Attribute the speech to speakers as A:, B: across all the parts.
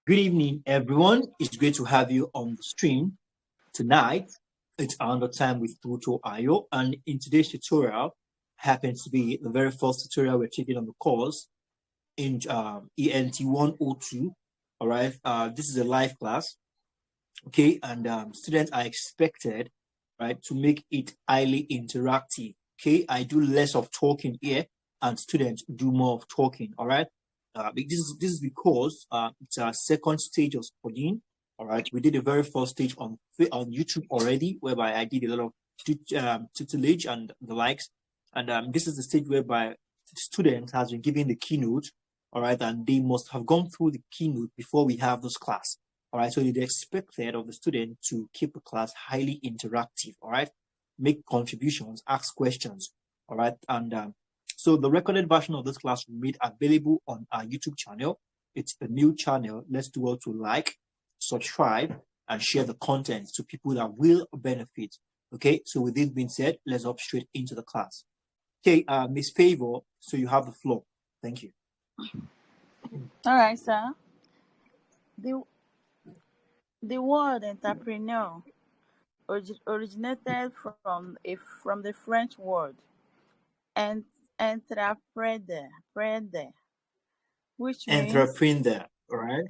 A: Good evening, everyone. It's great to have you on the stream tonight. It's another time with Tuto Ayo, and in today's tutorial happens to be the very first tutorial we're taking on the course in ENT102. All right, this is a live class, okay, and students are expected, right, to make it highly interactive. Okay, I do less of talking here, and students do more of talking. All right. This is because it's our second stage of studying. All right, we did the very first stage on YouTube already, whereby I did a lot of tutelage and the likes, and this is the stage whereby the student has been given the keynote. All right, and they must have gone through the keynote before we have this class. All right, so it is expected of the student to keep the class highly interactive. All right, make contributions, ask questions. All right, and so the recorded version of this class will be made available on our YouTube channel. It's a new channel. Let's do all to like, subscribe, and share the content to people that will benefit. Okay, so with this being said, let's hop straight into the class. Okay, Miss Favor, so you have the floor. Thank you.
B: All right, sir. The word entrepreneur originated from the French word entreprendre, which means
A: Entrepreneur, all right?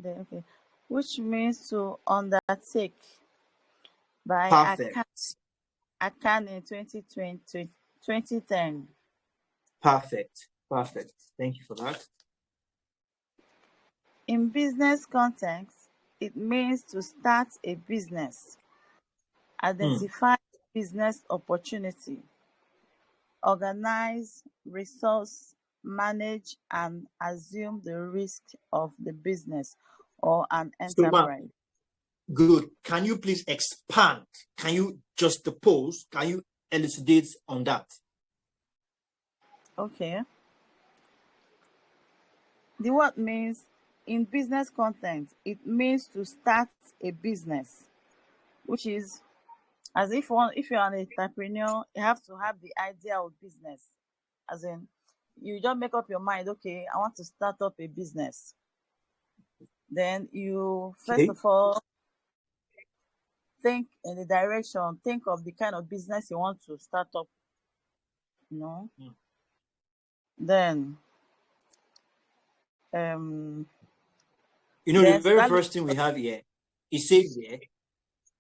B: Okay, which means to undertake by
A: Perfect.
B: Akan in 2010.
A: Perfect. Thank you for that.
B: In business context, it means to start a business, identify business opportunity, organize, resource, manage, and assume the risk of the business or an enterprise.
A: So, good. Can you please expand? Can you just pause? Can you elucidate on that?
B: Okay. The word means in business context, it means to start a business, which is as if you're an entrepreneur, you have to have the idea of business. As in, you don't make up your mind, okay, I want to start up a business. Then you, first of all, think in the direction, think of the kind of business you want to start up, Then,
A: the very first thing we have here, it says here,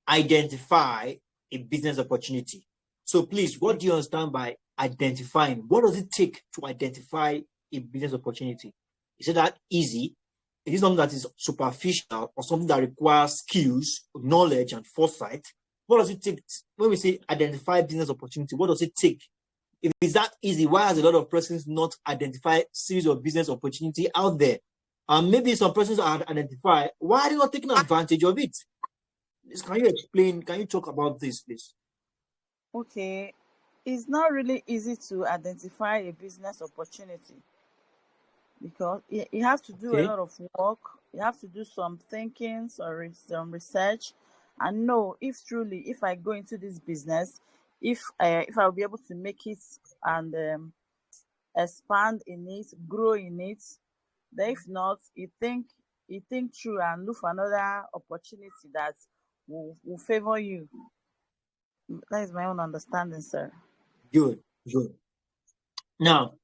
A: identify a business opportunity. So please, what do you understand by identifying? What does it take to identify a business opportunity? Is it that easy? It is something that is superficial or something that requires skills, knowledge, and foresight. What does it take when we say identify business opportunity? What does it take? If it's that easy, why has a lot of persons not identified series of business opportunity out there? Maybe some persons are identified. Why are they not taking advantage of it? Can you explain? Can you talk about this, please?
B: Okay, it's not really easy to identify a business opportunity because you have to do a lot of work. You have to do some thinking, some research, and know if I go into this business, if I'll be able to make it and expand in it, grow in it. Then if not, you think through and look for another opportunity that will favor you. That is my own understanding, sir.
A: Good. Now,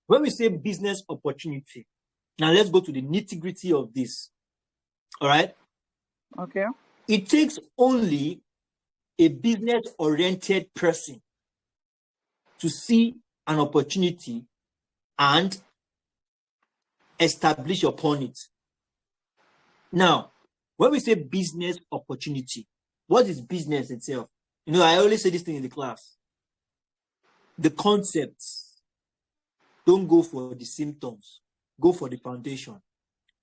A: when we say business opportunity, now let's go to the nitty-gritty of this. All right?
B: Okay.
A: It takes only a business-oriented person to see an opportunity and establish upon it. Now, when we say business opportunity, what is business itself? I always say this thing in the class. The concepts. Don't go for the symptoms. Go for the foundation.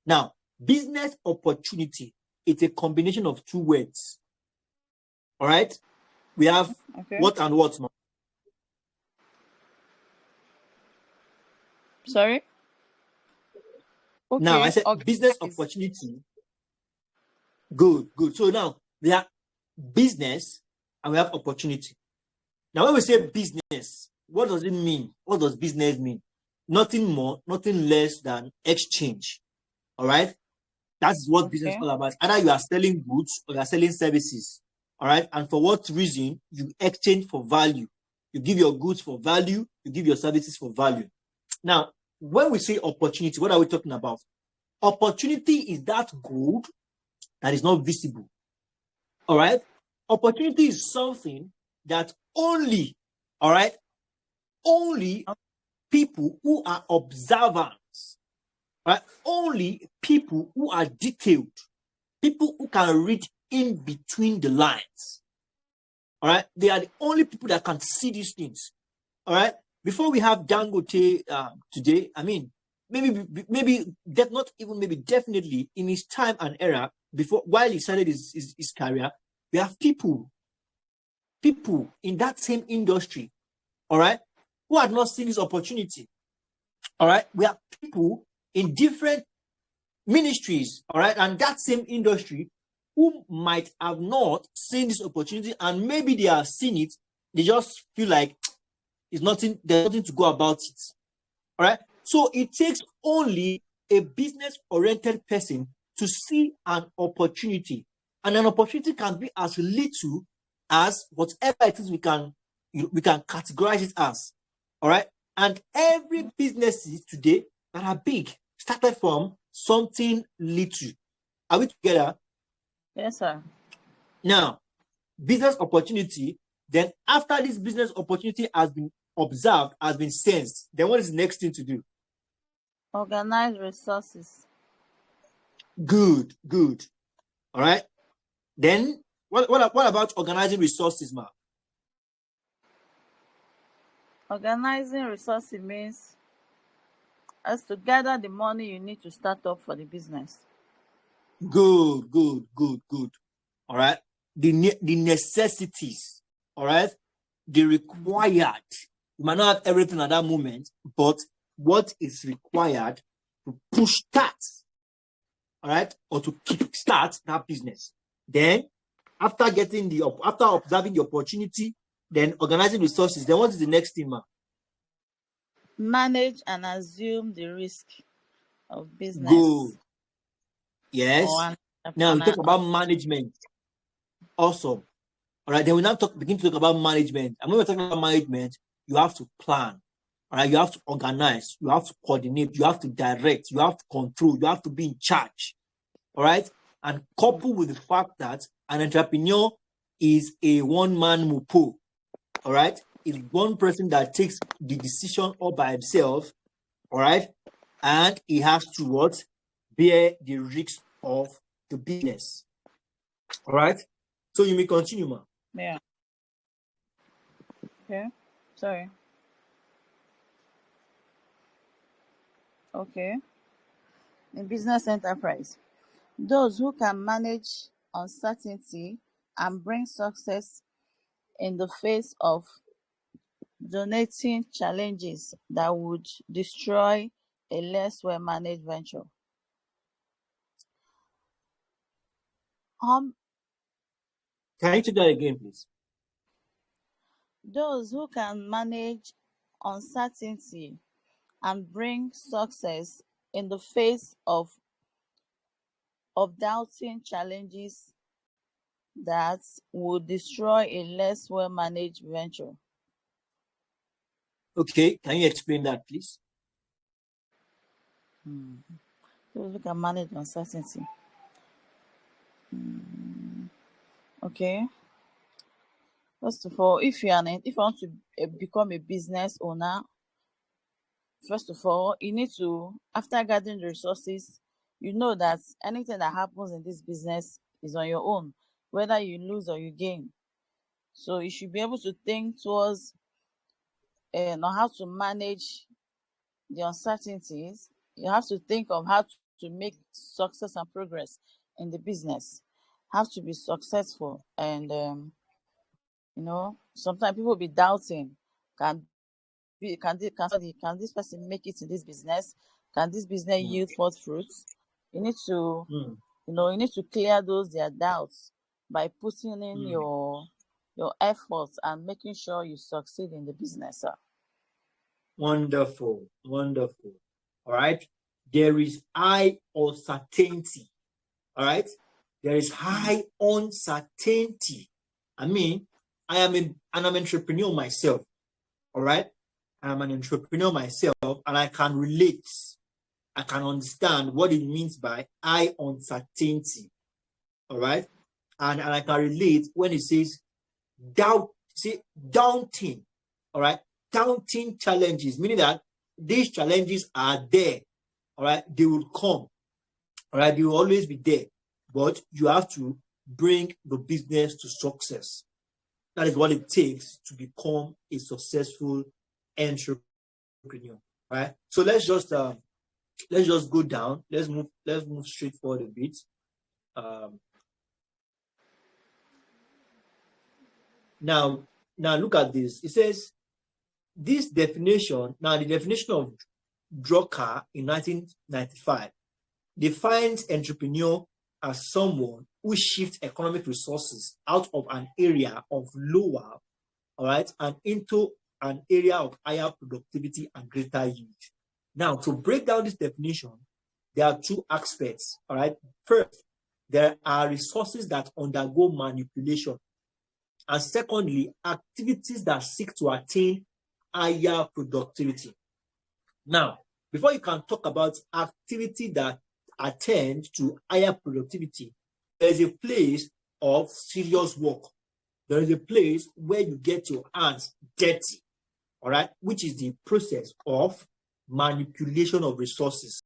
A: Now, business opportunity, it's a combination of two words. All right? We have what and what.
B: Sorry?
A: Okay. Now, I said business opportunity. Good. So now, we have business and we have opportunity. Now, when we say business, what does it mean? What does business mean? Nothing more, nothing less than exchange. All right? That's what business is all about. Either you are selling goods or you are selling services. All right. And for what reason? You exchange for value. You give your goods for value, you give your services for value. Now, when we say opportunity, what are we talking about? Opportunity is that gold that is not visible. All right. Opportunity is something that only, all right, only people who are observant, right? Only people who are detailed, people who can read in between the lines. All right. They are the only people that can see these things. All right. Before we have Dangote today, I mean, definitely in his time and era, before while he started his career, we have people in that same industry, all right, who had not seen this opportunity. All right. We have people in different ministries, all right, and that same industry who might have not seen this opportunity, and maybe they have seen it, they just feel like there's nothing to go about it. All right. So it takes only a business-oriented person to see an opportunity. And an opportunity can be as little as whatever it is we can categorize it as. All right. And every businesses today that are big started from something little. Are we together?
B: Yes, sir.
A: Now, business opportunity, then after this business opportunity has been observed, has been sensed, then what is the next thing to do?
B: Organize resources.
A: Good. All right. Then what about organizing resources, ma?
B: Organizing resources means as to gather the money you need to start up for the business.
A: Good. All right. The necessities, all right, the required. You might not have everything at that moment, but what is required to push that, all right, or to kickstart that business. Then, after observing the opportunity, then organizing resources. Then what is the next thing, ma?
B: Manage and assume the risk of business.
A: Good. Yes. Now we talk about management. Awesome. All right. Then we now begin to talk about management. And when we're talking about management, you have to plan. All right. You have to organize. You have to coordinate. You have to direct. You have to control. You have to be in charge. All right. And coupled with the fact that an entrepreneur is a one-man mopo. All right. It's one person that takes the decision all by himself. All right. And he has to what? Bear the risks of the business. All right. So you may continue, ma.
B: Yeah. Okay. Sorry. Okay. In business enterprise, those who can manage uncertainty and bring success in the face of donating challenges that would destroy a less well managed venture.
A: Can you take that again, please?
B: Those who can manage uncertainty and bring success in the face of doubting challenges that would destroy a less well managed venture.
A: Okay, can you explain that, please?
B: Those who can manage uncertainty. Okay. First of all, if you want to become a business owner, first of all, you need to, after gathering the resources, you know that anything that happens in this business is on your own, whether you lose or you gain. So you should be able to think towards on how to manage the uncertainties. You have to think of how to make success and progress in the business. Have to be successful, and sometimes people will be doubting, can this person make it in this business? Can this business yield forth fruits? You need to you need to clear their doubts by putting in your efforts and making sure you succeed in the business, sir.
A: Wonderful. All right. There is high uncertainty. All right. There is high uncertainty. I mean, I am an entrepreneur myself. All right. I'm an entrepreneur myself, and I can relate. I can understand what it means by high uncertainty. All right. And I can relate when it says daunting. All right. Daunting challenges, meaning that these challenges are there. All right. They will come. All right. They will always be there. But you have to bring the business to success. That is what it takes to become a successful entrepreneur. Right. So let's just go down. Let's move straight forward a bit. Now look at this. It says this definition. Now the definition of Drucker in 1995 defines entrepreneur as someone who shifts economic resources out of an area of lower, all right, and into an area of higher productivity and greater yield. Now, to break down this definition, there are two aspects, all right. First, there are resources that undergo manipulation. And secondly, activities that seek to attain higher productivity. Now, before you can talk about activity that attend to higher productivity, there is a place of serious work. There is a place where you get your hands dirty, all right, which is the process of manipulation of resources.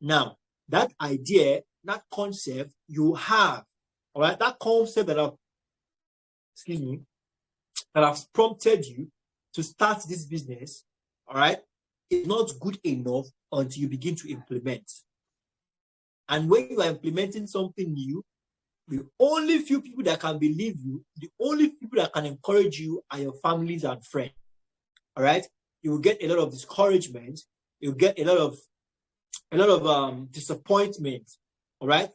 A: Now, that idea, that concept you have, all right, that concept that has prompted you to start this business, all right, is not good enough until you begin to implement. And when you are implementing something new, the only few people that can believe you, the only people that can encourage you are your families and friends. All right, you will get a lot of discouragement. You'll get a lot of disappointment. All right.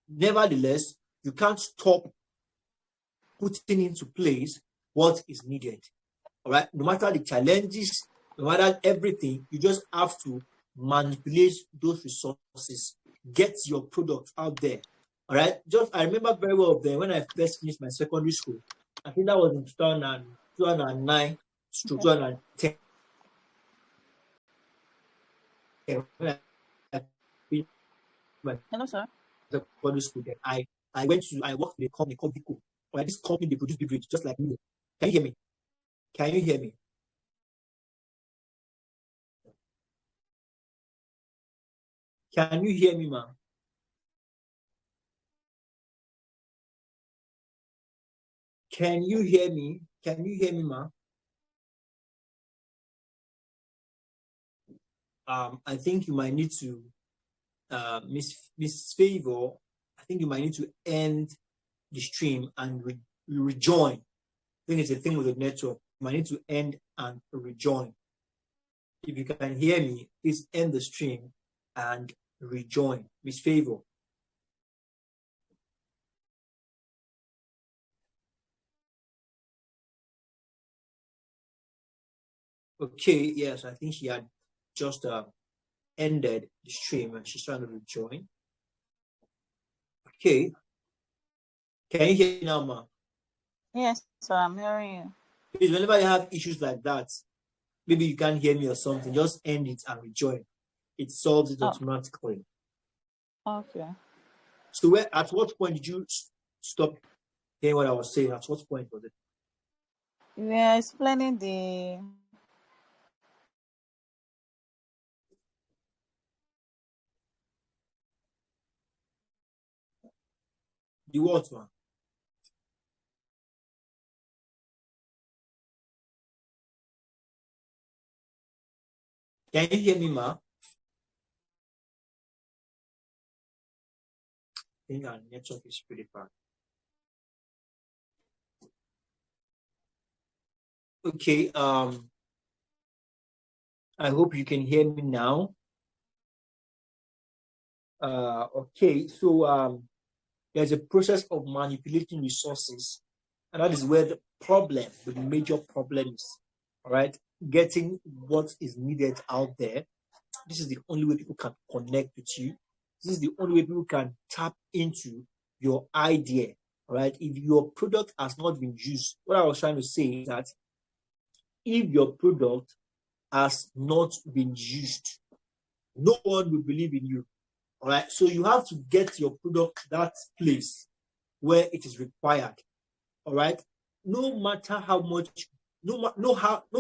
A: Nevertheless, you can't stop putting into place what is needed. All right. No matter the challenges, no matter everything, you just have to manipulate those resources. Get your product out there. All right. I remember very well when I first finished my secondary school. I think that was in 2009 to 2010.
B: Hello, sir.
A: Secondary school. Then I worked in a company called Vico. Right, this company, they produce beverage just like me. Can you hear me? Can you hear me? Can you hear me, ma'am? Can you hear me? Can you hear me, ma'am? I think you might need to, Miss Favor, I think you might need to end the stream and rejoin. I think it's a thing with the network. You might need to end and rejoin. If you can hear me, please end the stream and rejoin. Miss Favor. Okay, yes, I think she had just ended the stream and she's trying to rejoin. Okay. Can you hear me now, ma'am?
B: Yes, sir, I'm hearing you.
A: Please, whenever you have issues like that, maybe you can't hear me or something, just end it and rejoin. It solves it automatically.
B: Okay.
A: So at what point did you stop hearing what I was saying? At what point was it?
B: You were explaining the
A: what, man? Can you hear me, ma? I think our network is pretty bad. Okay, I hope you can hear me now. Okay, so there's a process of manipulating resources, and that is where the major problem is. all right, getting what is needed out there. This is the only way people can connect with you. This is the only way people can tap into your idea, all right? If your product has not been used, what I was trying to say is that if your product has not been used, no one will believe in you, all right? So you have to get your product to that place where it is required, all right? No matter how much, no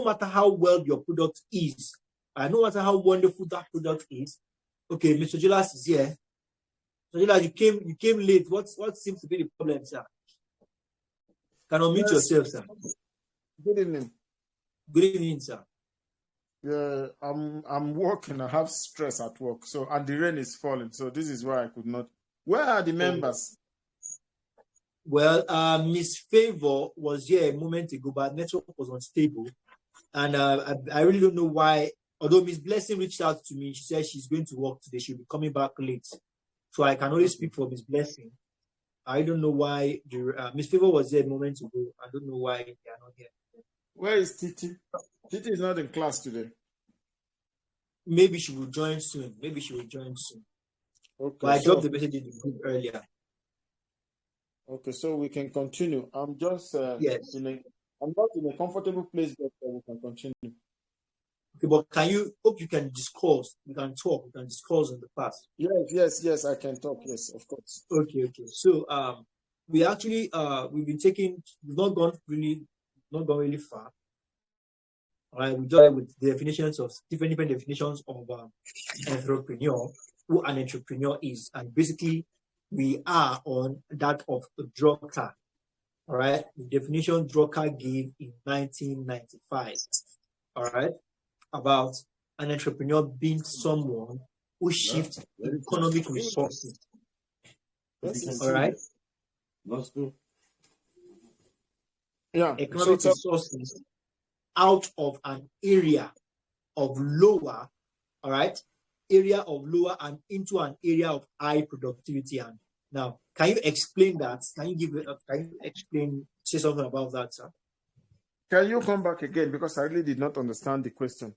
A: matter how well your product is, no matter how wonderful that product is. Okay, Mr. Jolas is here. Mr. Jolas, you came late. What seems to be the problem, sir? Can unmute yourself, sir.
C: Good evening.
A: Good evening, sir.
C: Yeah, I'm working. I have stress at work. So, and the rain is falling. So this is why I could not. Where are the members?
A: Well, Miss Favor was here a moment ago, but network was unstable, and I really don't know why. Although Miss Blessing reached out to me, she said she's going to work today. She'll be coming back late, so I can only speak for Miss Blessing. I don't know why Miss Favor was here a moment ago. I don't know why they are not here.
C: Where is Titi? Titi is not in class today.
A: Maybe she will join soon. Okay. But I dropped the message in the group earlier.
C: Okay, so we can continue. I'm just
A: yes.
C: I'm not in a comfortable place, but we can continue.
A: Okay, but hope you can discuss, we can talk, we can discuss in the past.
C: Yes, I can talk, yes, of course.
A: Okay. So we actually we've not gone really far. All right, we just with definitions of different definitions of entrepreneur, who an entrepreneur is, and basically we are on that of Drucker. All right, the definition Drucker gave in 1995. All right, about an entrepreneur being someone who shifts economic resources. All right.
C: Yeah.
A: Economic resources out of an area of lower, all right, and into an area of high productivity. And now, can you explain that? Can you say something about that, sir?
C: Can you come back again? Because I really did not understand the question.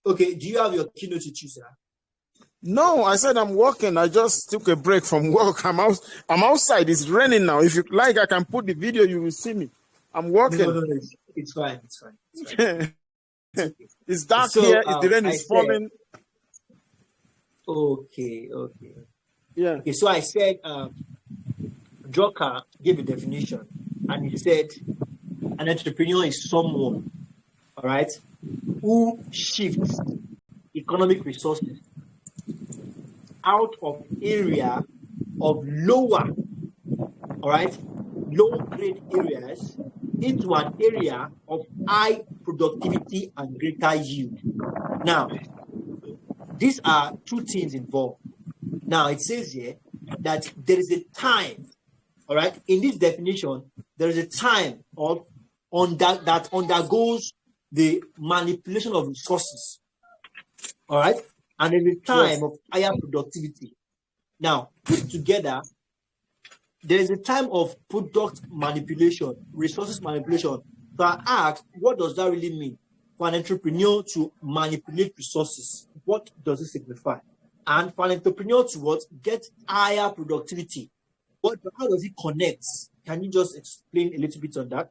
A: Okay, do you have your keynote with you, sir?
C: No, I said I'm working. I just took a break from work. I'm outside. It's raining now. If you like, I can put the video. You will see me. I'm working.
A: No, it's fine. It's fine.
C: It's dark here. The rain is falling.
A: Okay.
C: Yeah.
A: Okay, so I said Drucker gave a definition, and he said an entrepreneur is someone, all right, who shifts economic resources out of area of lower, all right, low grade areas into an area of high productivity and greater yield. Now, these are two things involved. Now, it says here that there is a time, all right, in this definition, there is a time that undergoes the manipulation of resources, all right, and there's a time of higher productivity. Now, put together, there is a time of product manipulation, resources manipulation. So I asked, what does that really mean for an entrepreneur to manipulate resources? What does it signify? And for an entrepreneur to what? Get higher productivity. How does it connect? Can you just explain a little bit on that?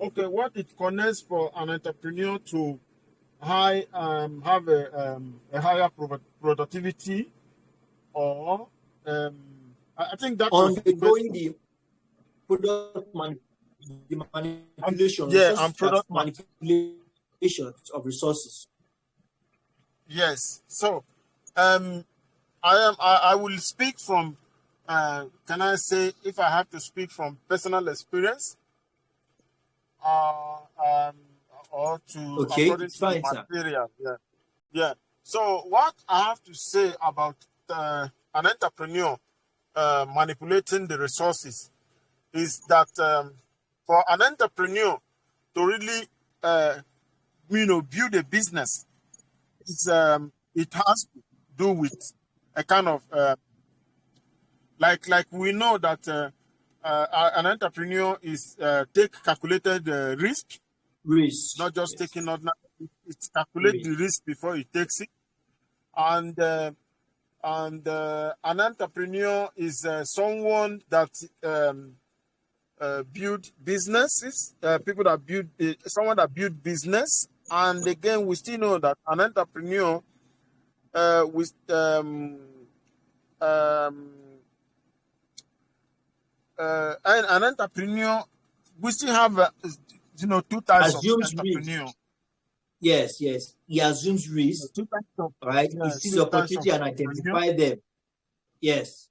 C: Okay, what it connects for an entrepreneur to have a higher productivity, or I think that
A: undergoing the product manipulation,
C: and product
A: manipulation of resources.
C: Yes. So, I will speak from. Can I say, if I have to speak from personal experience, or to according to the material? Yeah. So, what I have to say about an entrepreneur manipulating the resources is that for an entrepreneur to really build a business, it has to do with a kind of like we know that an entrepreneur is take calculated risk,
A: Risk.
C: Not just taking ordinary. It calculates the risk before it takes it. And an entrepreneur is someone that build businesses, people that build, someone that build business. And again, we still know that an entrepreneur with an entrepreneur, we still have two types of entrepreneur.
A: Risk. Yes, he assumes risk.
C: Two types of,
A: right? He sees the opportunity and identify them. Yes.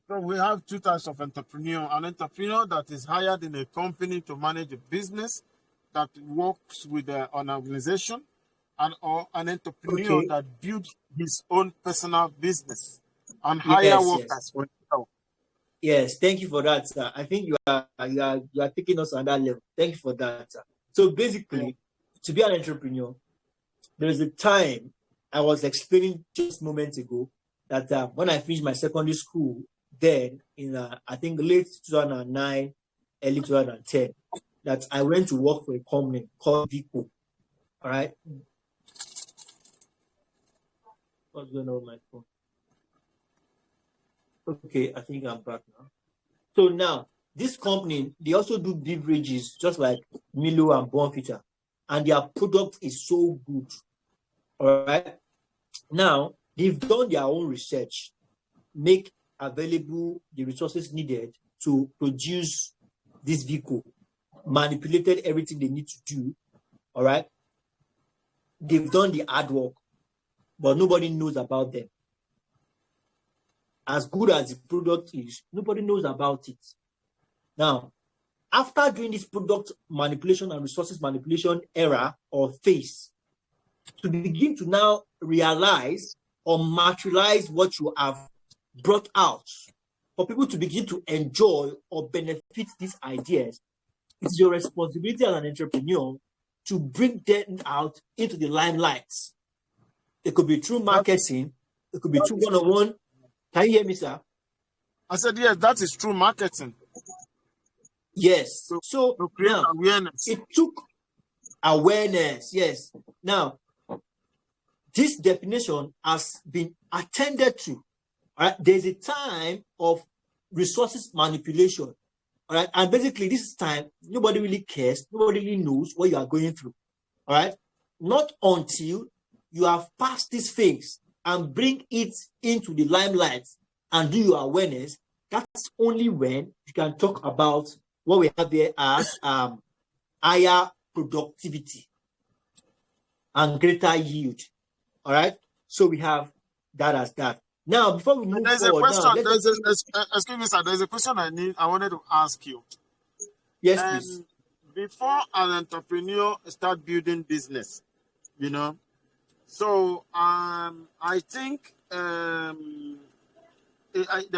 C: So we have two types of entrepreneur. An entrepreneur that is hired in a company to manage a business that works with an organization, or an entrepreneur that builds his own personal business and hire workers for himself.
A: Yes, thank you for that, sir. I think you are taking us on that level. Thank you for that, sir. So basically, to be an entrepreneur, there is a time I was explaining just moments ago that when I finished my secondary school, then in I think late 2009, early 2010, that I went to work for a company called Vico. All right. What's going on with my phone? Okay, I think I'm back now. So now, this company, they also do beverages just like Milo and Bonfita, and their product is so good. All right. Now, they've done their own research, make available the resources needed to produce this vehicle, manipulated everything they need to do. All right. They've done the hard work, but nobody knows about them. As good as the product is, nobody knows about it. Now, after doing this product manipulation and resources manipulation era or phase, to begin to now realize or materialize what you have brought out, for people to begin to enjoy or benefit these ideas, it's your responsibility as an entrepreneur to bring them out into the limelight. It could be through marketing, it could be through one-on-one. Can you hear me, sir?
C: I said, yes, that is true marketing.
A: Yes. So
C: to create awareness.
A: It took awareness. Yes. Now, this definition has been attended to. All right. There's a time of resources manipulation. All right. And basically, this time, nobody really cares. Nobody really knows what you are going through. All right. Not until you have passed this phase and bring it into the limelight and do your awareness, that's only when you can talk about what we have there as higher productivity and greater yield. All right. So we have that as that. Now, before we move forward,
C: excuse me, sir. There's a question I wanted to ask you.
A: Yes, please.
C: Before an entrepreneur start building business, so I think there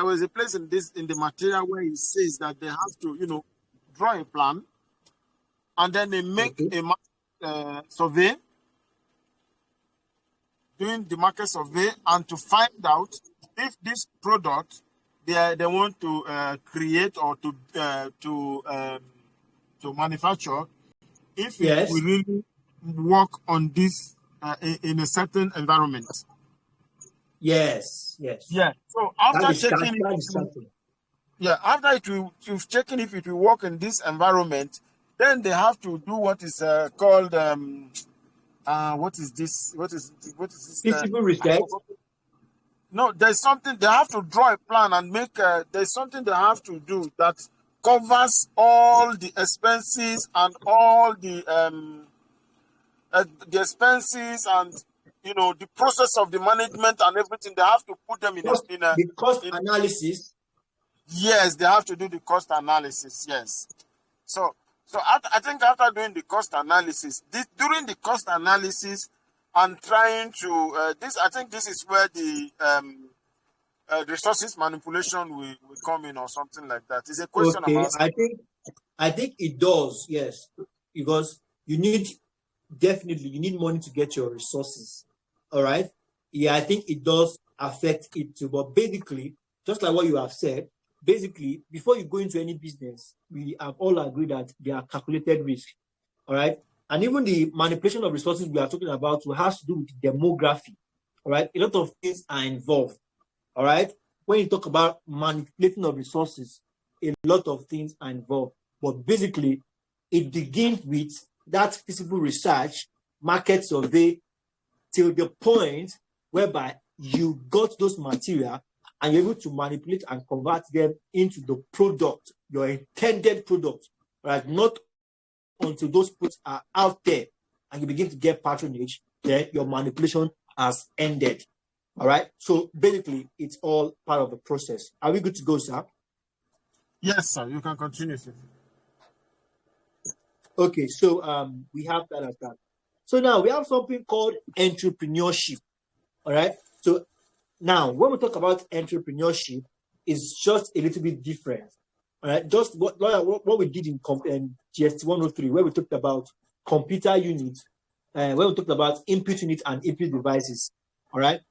C: was a place in the material where it says that they have to, draw a plan, and then they make a survey, doing the market survey, and to find out if this product they want to create or to manufacture, if it will really work on this in a certain environment.
A: Yes.
C: Yeah. So after checking you've checking if it will work in this environment, then they have to do what is called what is this? What is this?
A: Feasible research.
C: No, there's something they have to draw a plan and make. There's something they have to do that covers all the expenses and all the expenses and the process of the management and everything. They have to put them in
A: the cost analysis.
C: Yes, they have to do the cost analysis. Yes. So I think after doing the cost analysis, during the cost analysis and trying to I think this is where the resources manipulation will come in or something like that. It's a question
A: I'm asking. I think it does, yes, because you need money to get your resources. All right. Yeah, I think it does affect it too. But basically, just like what you have said, basically, before you go into any business, we have all agreed that there are calculated risks. All right. And even the manipulation of resources we are talking about has to do with demography. All right. A lot of things are involved. All right. When you talk about manipulating of resources, a lot of things are involved. But basically, it begins with that feasible research, market survey, till the point whereby you got those material and you're able to manipulate and convert them into the product, your intended product, right? Not until those products are out there and you begin to get patronage, then your manipulation has ended. All right. So basically, it's all part of the process. Are we good to go, sir?
C: Yes, sir. You can continue, sir.
A: Okay. So we have that as that. So now we have something called entrepreneurship. All right. So now when we talk about entrepreneurship, it's just a little bit different. All right. Just what we did in GST103, where we talked about computer units, where we talked about input unit and input devices. All right.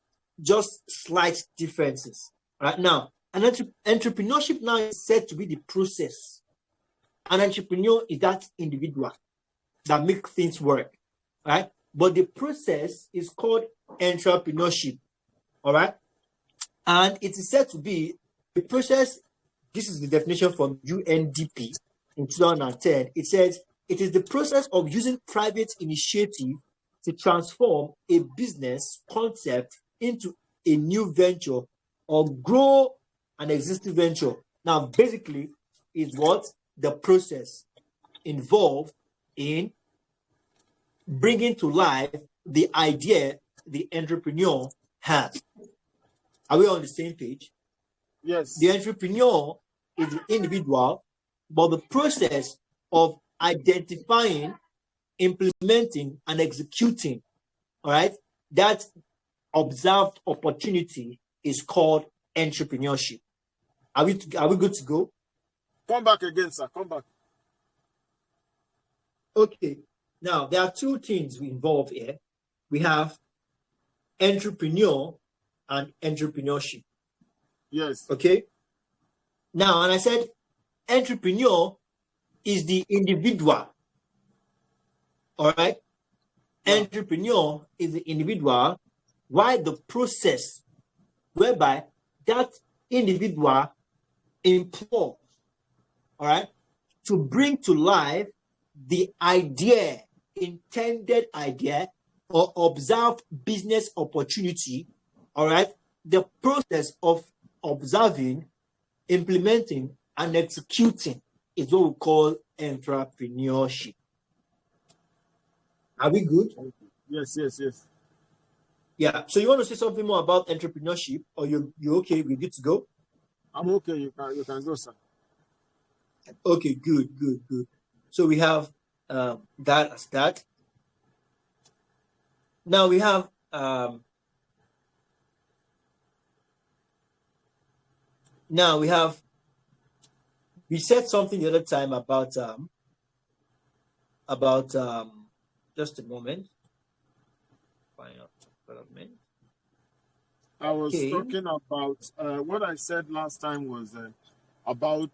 A: Just slight differences. All right. Now, an entrepreneurship now is said to be the process. An entrepreneur is that individual that makes things work. Right? But the process is called entrepreneurship. All right. And it is said to be the process. This is the definition from UNDP in 2010. It says it is the process of using private initiative to transform a business concept into a new venture or grow an existing venture. Now, basically, is what the process involved in bringing to life the idea the entrepreneur has. Are we on the same page?
C: Yes.
A: The entrepreneur is the individual, but the process of identifying, implementing, and executing, all right, that observed opportunity is called entrepreneurship. Are we good to go?
C: Come back again, sir. Come back.
A: Okay. Now, there are two things we involve here. We have entrepreneur and entrepreneurship.
C: Yes.
A: Okay. Now, and I said entrepreneur is the individual. All right. Yeah. Entrepreneur is the individual, while the process whereby that individual employs, all right, to bring to life the idea, intended idea, or observed business opportunity, all right, the process of observing, implementing, and executing is what we call entrepreneurship. Are we good?
C: Yes.
A: Yeah. So you want to say something more about entrepreneurship, or you okay? We're good to go.
C: I'm okay. You can go, sir.
A: Okay. Good. So we have that as that. Now we have we said something the other time about just a moment. Final development.
C: I was talking about what I said last time was about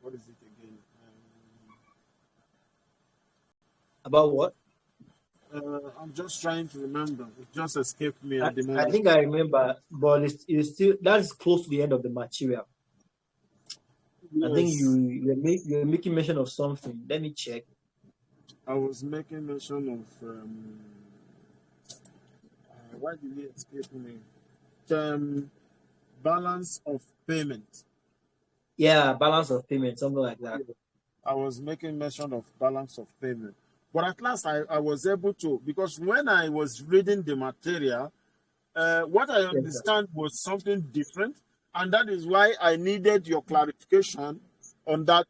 C: what is it again?
A: About what?
C: I'm just trying to remember. It just escaped me at the moment.
A: I think I remember, but it's still that's close to the end of the material. Yes. I think you're making mention of something. Let me check.
C: I was making mention of why did it escape me? Balance of payment.
A: Yeah, balance of payment, something like that.
C: I was making mention of balance of payment. But at last I was able to, because when I was reading the material, what I understand was something different, and that is why I needed your clarification on that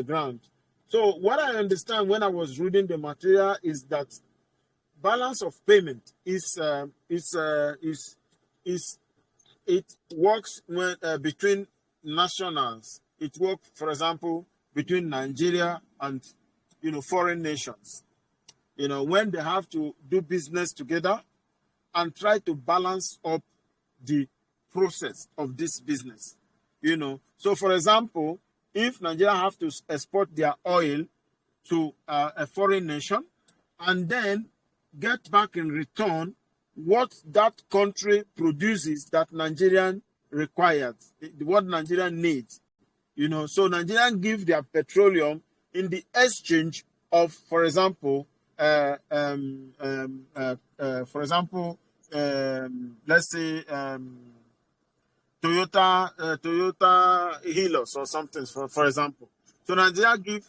C: ground. So what I understand when I was reading the material is that balance of payment it works when between nationals. It works, for example, between Nigeria and foreign nations. When they have to do business together and try to balance up the process of this business. You know, so for example, if Nigeria have to export their oil to a foreign nation and then get back in return what that country produces that Nigerian requires, what Nigerian needs. You know, so Nigerian give their petroleum in the exchange of, for example, let's say Toyota Hilux or something, for example. So Nigeria give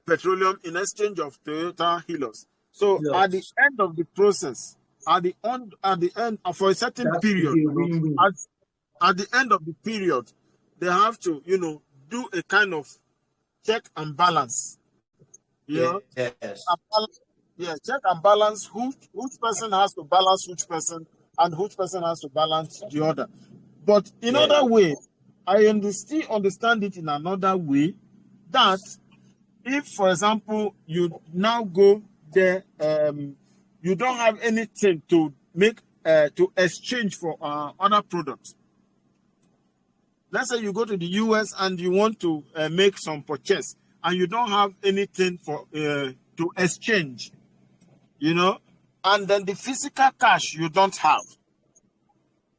C: petroleum in exchange of Toyota Hilux. So at the end of the process, at the end for a certain period, at the end of the period, they have to, you know, do a kind of check and balance. You know? Yes, check and balance which person has to balance which person and which person has to balance the other. But in other way, I still understand it in another way that if, for example, you now go there, you don't have anything to make to exchange for other products. Let's say you go to the US and you want to make some purchase and you don't have anything for to exchange, you know, and then the physical cash you don't have,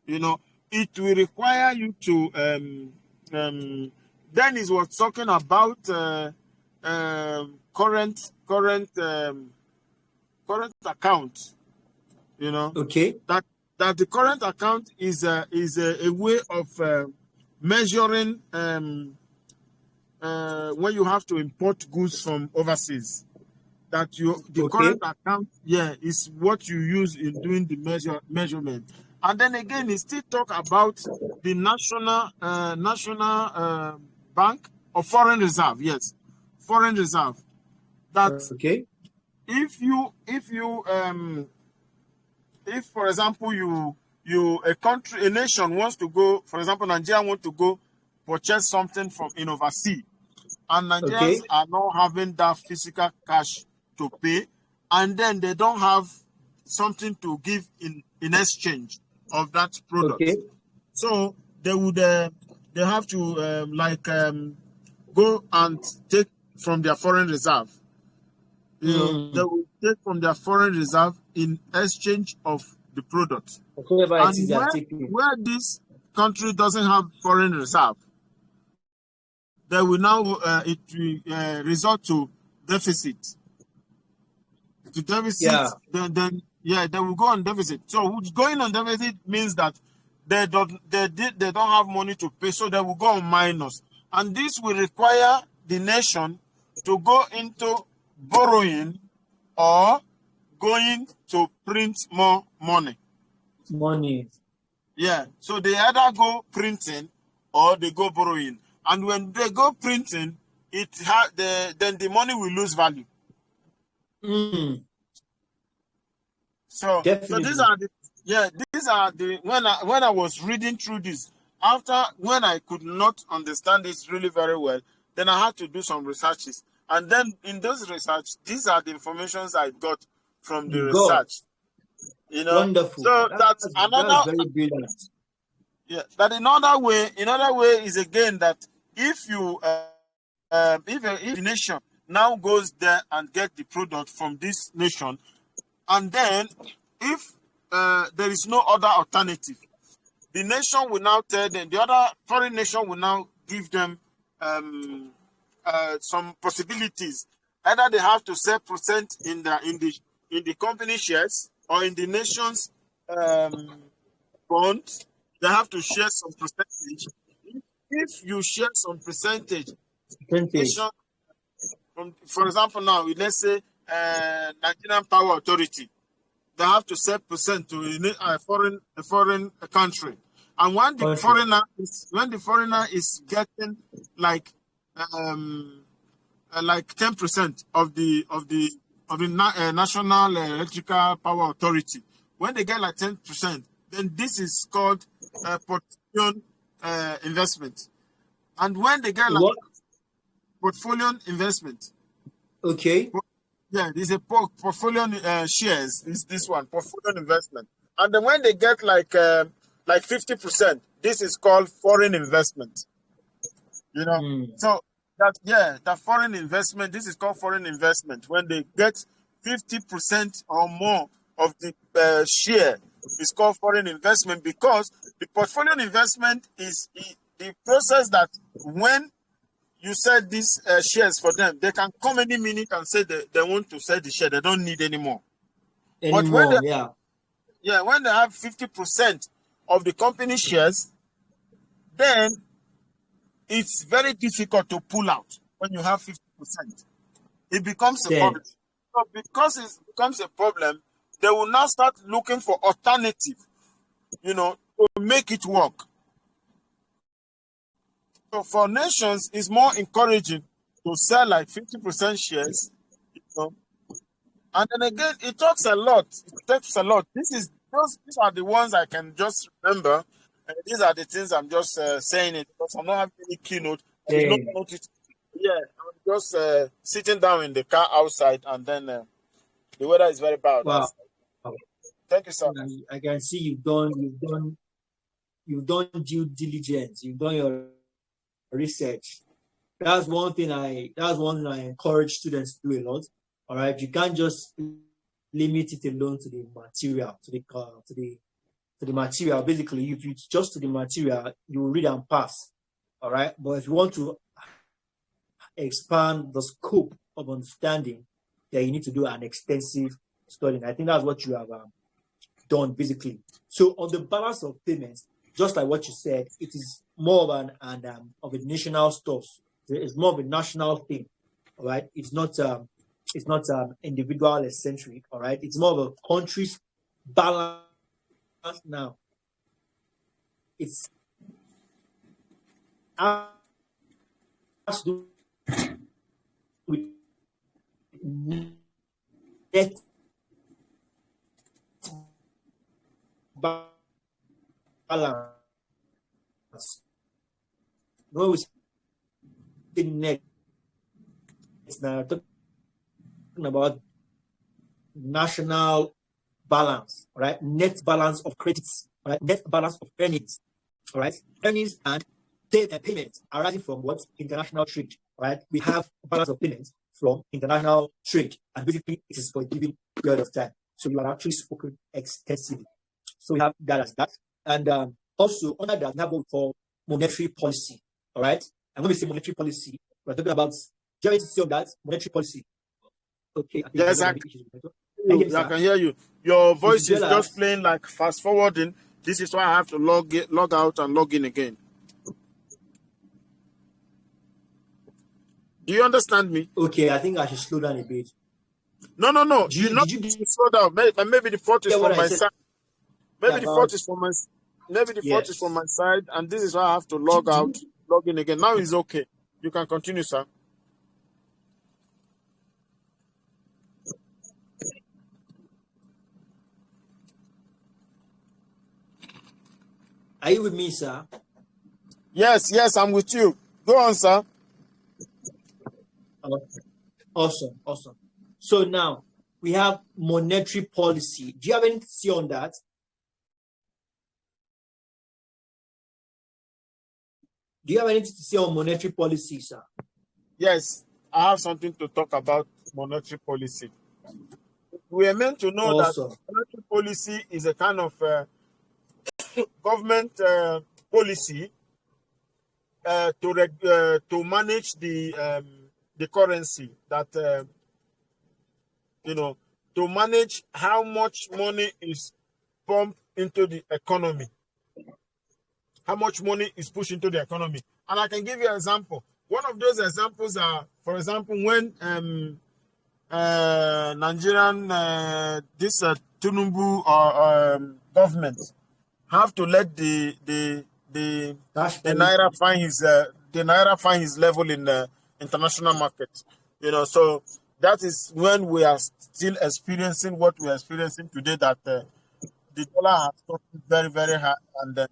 C: you know, it will require you to then is what talking about current account, you know, that the current account is a way of measuring when you have to import goods from overseas, that the current account is what you use in doing the measurement. And then again, it still talk about the national bank or foreign reserve. Yes, foreign reserve. That if for example a nation wants to go, for example, Nigeria want to go purchase something from in overseas, and Nigerians are not having that physical cash to pay, and then they don't have something to give in exchange of that product. So they would they have to go and take from their foreign reserve. You know, they will take from their foreign reserve in exchange of the product. And where this country doesn't have foreign reserve, they will now it will resort to deficit. To deficit, then they will go on deficit. So going on deficit means that they don't have money to pay, so they will go on minus, and this will require the nation to go into borrowing or going to print more money. Yeah, so they either go printing or they go borrowing, and when they go printing, then the money will lose value. So these are the when I was reading through this, when I could not understand this really very well, then I had to do some researches, and then in those research, these are the informations I got from the research. You know,
A: wonderful.
C: So that's another
A: very brilliant.
C: Yeah, that another way is again that if the nation now goes there and get the product from this nation, and then if there is no other alternative, the nation will now tell them, the other foreign nation will now give them some possibilities. Either they have to sell percent in the company shares or in the nation's bonds. They have to share some percentage. If you share some percentage, nation, for example, now let's say Nigerian Power Authority, they have to set percent to a foreign country, and when the foreigner is getting like 10% of the National Electrical Power Authority, when they get like 10%, then this is called portfolio investment, and when they get like portfolio investment, this is a portfolio shares. Is this one portfolio investment? And then when they get like like 50%. This is called foreign investment. You know, so that foreign investment, this is called foreign investment. When they get 50% or more of the share, it's called foreign investment, because the portfolio investment is the process that when you sell these shares for them, they can come any minute and say they want to sell the share. They don't need anymore. But when they, when they have 50% of the company shares, then it's very difficult to pull out when you have 50%. It becomes a problem. So because it becomes a problem, they will now start looking for alternative, you know, to make it work. So for nations, it's more encouraging to sell like 50% shares, you know. And then again, it talks a lot. It takes a lot. These are the ones I can just remember. And these are the things I'm just saying it because I'm not having any keynote. I did not notice. Yeah, I'm just sitting down in the car outside, and then the weather is very bad.
A: Wow.
C: Thank you, sir.
A: I can see you've done due diligence. You've done your research. That's one thing I encourage students to do a lot. All right, you can't just limit it alone to the material, to the material. Basically, if it's just to the material, you will read and pass. All right, but if you want to expand the scope of understanding, then you need to do an extensive study. And I think that's what you have done basically. So on the balance of payments, just like what you said, it is more of of a national stuff. It's more of a national thing. All right, it's not individual eccentric. All right, it's more of a country's balance now. It's has to do with net balance. When we say net, it's now talking about national balance, right? Net balance of credits, right? Net balance of earnings, all right? Earnings and payments arising from what? International trade, right? We have balance of payments from international trade, and basically it is for a given period of time. So you are actually spoken extensively. So we have that as that. And also under that, we have what we call monetary policy, all right? And when we say monetary policy, we're talking about, do you have to say on that monetary policy? Okay.
C: Yes, I can hear you. Your voice is just playing like fast forwarding. This is why I have to log out and log in again. Do you understand me?
A: Okay, I think I should slow down a bit.
C: No. Did you slow down? Maybe the fault is from my side. Maybe the fault is from my. Maybe the fault is from my side, and this is why I have to log out, log in again. Now it's okay. You can continue, sir.
A: Are you with me, sir?
C: Yes, I'm with you. Go on, sir.
A: Awesome. So now we have monetary policy. Do you have anything to say on that? Do you have anything to say on monetary policy, sir?
C: Yes, I have something to talk about monetary policy. We are meant to know that monetary policy is a kind of government policy to manage the currency, that to manage how much money is pumped into the economy, how much money is pushed into the economy. And I can give you an example. One of those examples are, for example, when Nigerian Tinubu government have to let the naira find his level in the international market. So that is when we are still experiencing what we are experiencing today, that the dollar has gotten very, very high, and then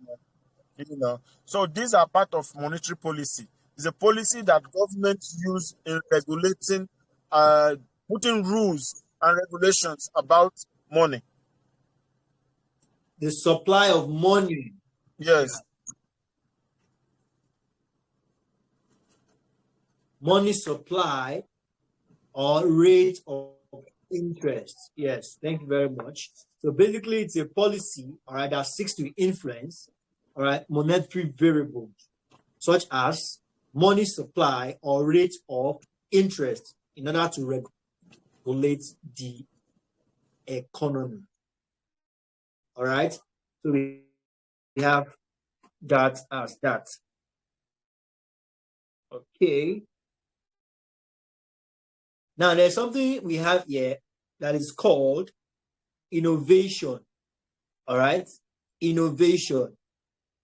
C: so these are part of monetary policy. It's a policy that governments use in regulating, putting rules and regulations about money.
A: The supply of money.
C: Yes.
A: Money supply or rate of interest. Yes, thank you very much. So basically, it's a policy, all right, that seeks to influence, all right, monetary variables such as money supply or rate of interest in order to regulate the economy. All right, so we have that as that. Okay. Now there's something we have here that is called innovation. All right, innovation,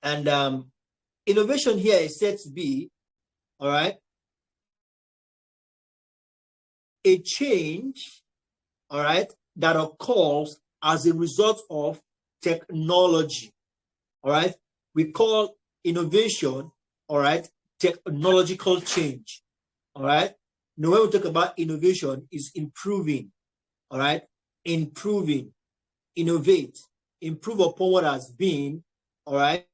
A: and innovation here is said to be, all right, a change, all right, that occurs as a result of technology. All right, we call innovation, all right, technological change. All right, now when we talk about innovation, is improving, all right, improving, innovate, improve upon what has been, all right,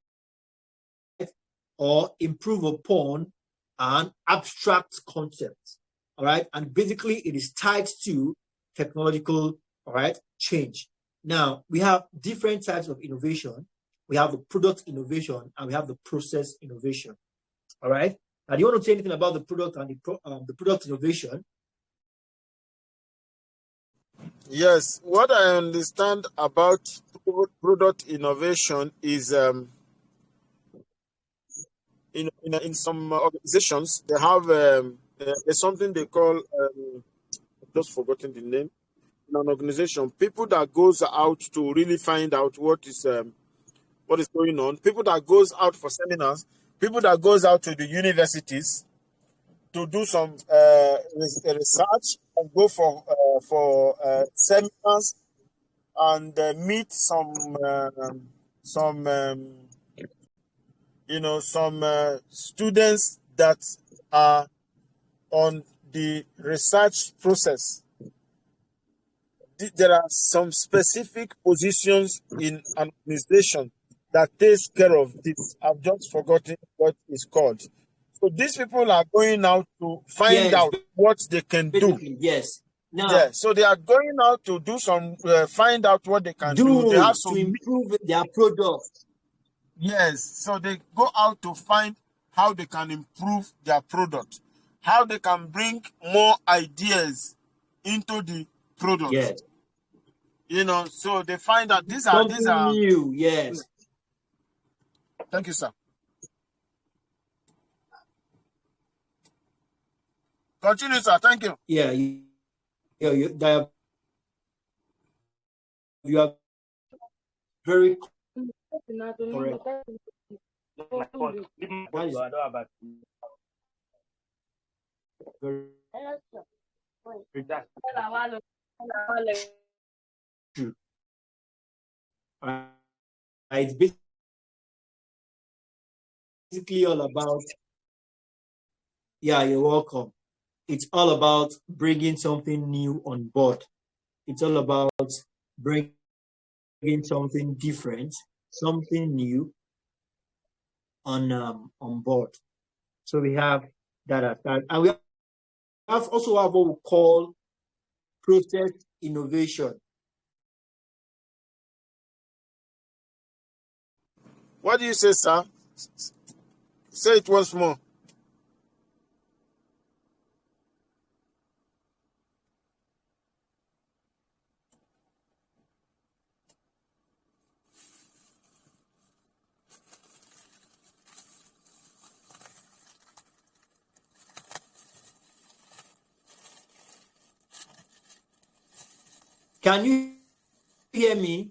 A: or improve upon an abstract concept, all right, and basically it is tied to technological, all right, change. Now we have different types of innovation. We have the product innovation and we have the process innovation. All right. Now, do you want to say anything about the product and the product innovation?
C: Yes, what I understand about product innovation is in some organizations they have there's something they call I've just forgotten the name. In an organization, people that goes out to really find out what is going on, people that goes out for seminars, people that goes out to the universities to do some research and go for seminars and meet some students that are on the research process. There are some specific positions in an organization that takes care of this. I've just forgotten what it's called. So these people are going out to find out what they can do.
A: Yes.
C: Now, yeah, so they are going out to do some, find out what they can do. They have some
A: to improve their product.
C: Yes, so they go out to find how they can improve their product, how they can bring more ideas into the product.
A: Yes.
C: So they find that these are
A: new. Yes.
C: Thank you, sir. Continue, sir. Thank you.
A: Yeah, you are very correct. True. It's basically all about, yeah, you're welcome. It's all about bringing something new on board. It's all about bringing something different, something new on board. So we have that as that, and we also have what we call process innovation.
C: What do you say, sir? Say it once more.
A: Can you hear me?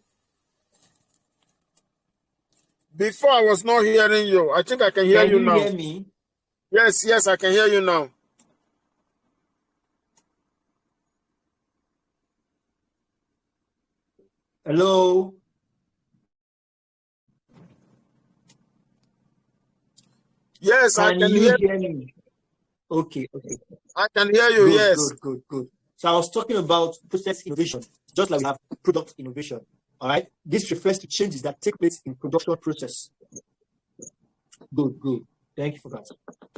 C: Before I was not hearing you. I think I can hear you now.
A: Can you hear me?
C: Yes, I can hear you now.
A: Hello?
C: Yes, I can hear
A: me. Okay.
C: I can hear you, yes.
A: Good. So I was talking about process innovation, just like we have product innovation. All right. This refers to changes that take place in production process. Good, good. Thank you for that.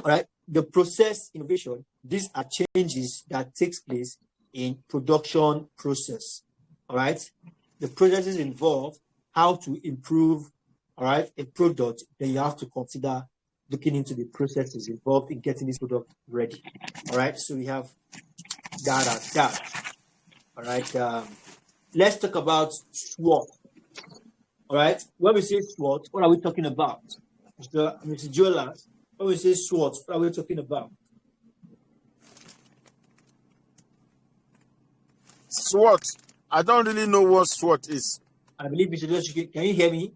A: All right. The process innovation, these are changes that takes place in production process. All right. The processes involve how to improve, all right, a product. Then you have to consider looking into the processes involved in getting this product ready. All right. So we have that as that. All right. Let's talk about SWOT. All right. When we say SWOT, what are we talking about? Mr. Jolas, when we say SWOT, what are we talking about?
C: SWOT. I don't really know what SWOT is.
A: I believe Mr. Jolas, can you hear me?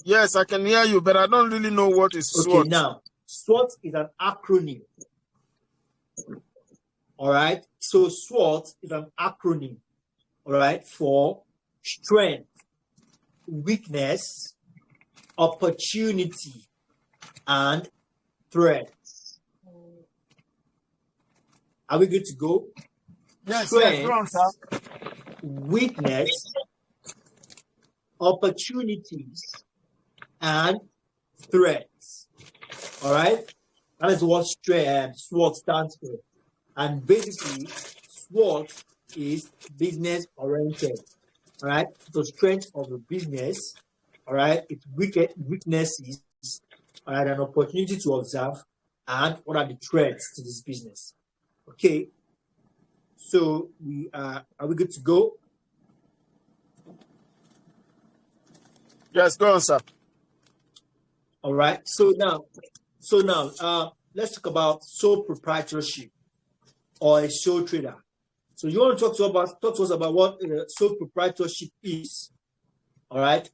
C: Yes, I can hear you, but I don't really know what is SWOT.
A: Okay, now, SWOT is an acronym. All right. So SWOT is an acronym, all right, for strength, weakness, opportunity, and threats. Are we good to go?
C: Yes,
A: strength,
C: yes, go on, sir.
A: Weakness, opportunities, and threats. All right. That is what SWOT stands for. And basically, SWOT is business oriented. All right. The strength of the business, all right, its weaknesses, all right, an opportunity to observe, and what are the threats to this business. Okay. So are we good to go?
C: Yes, go on, sir.
A: All right. So now, let's talk about sole proprietorship or a sole trader. So you want to talk to us about what sole proprietorship is. All right.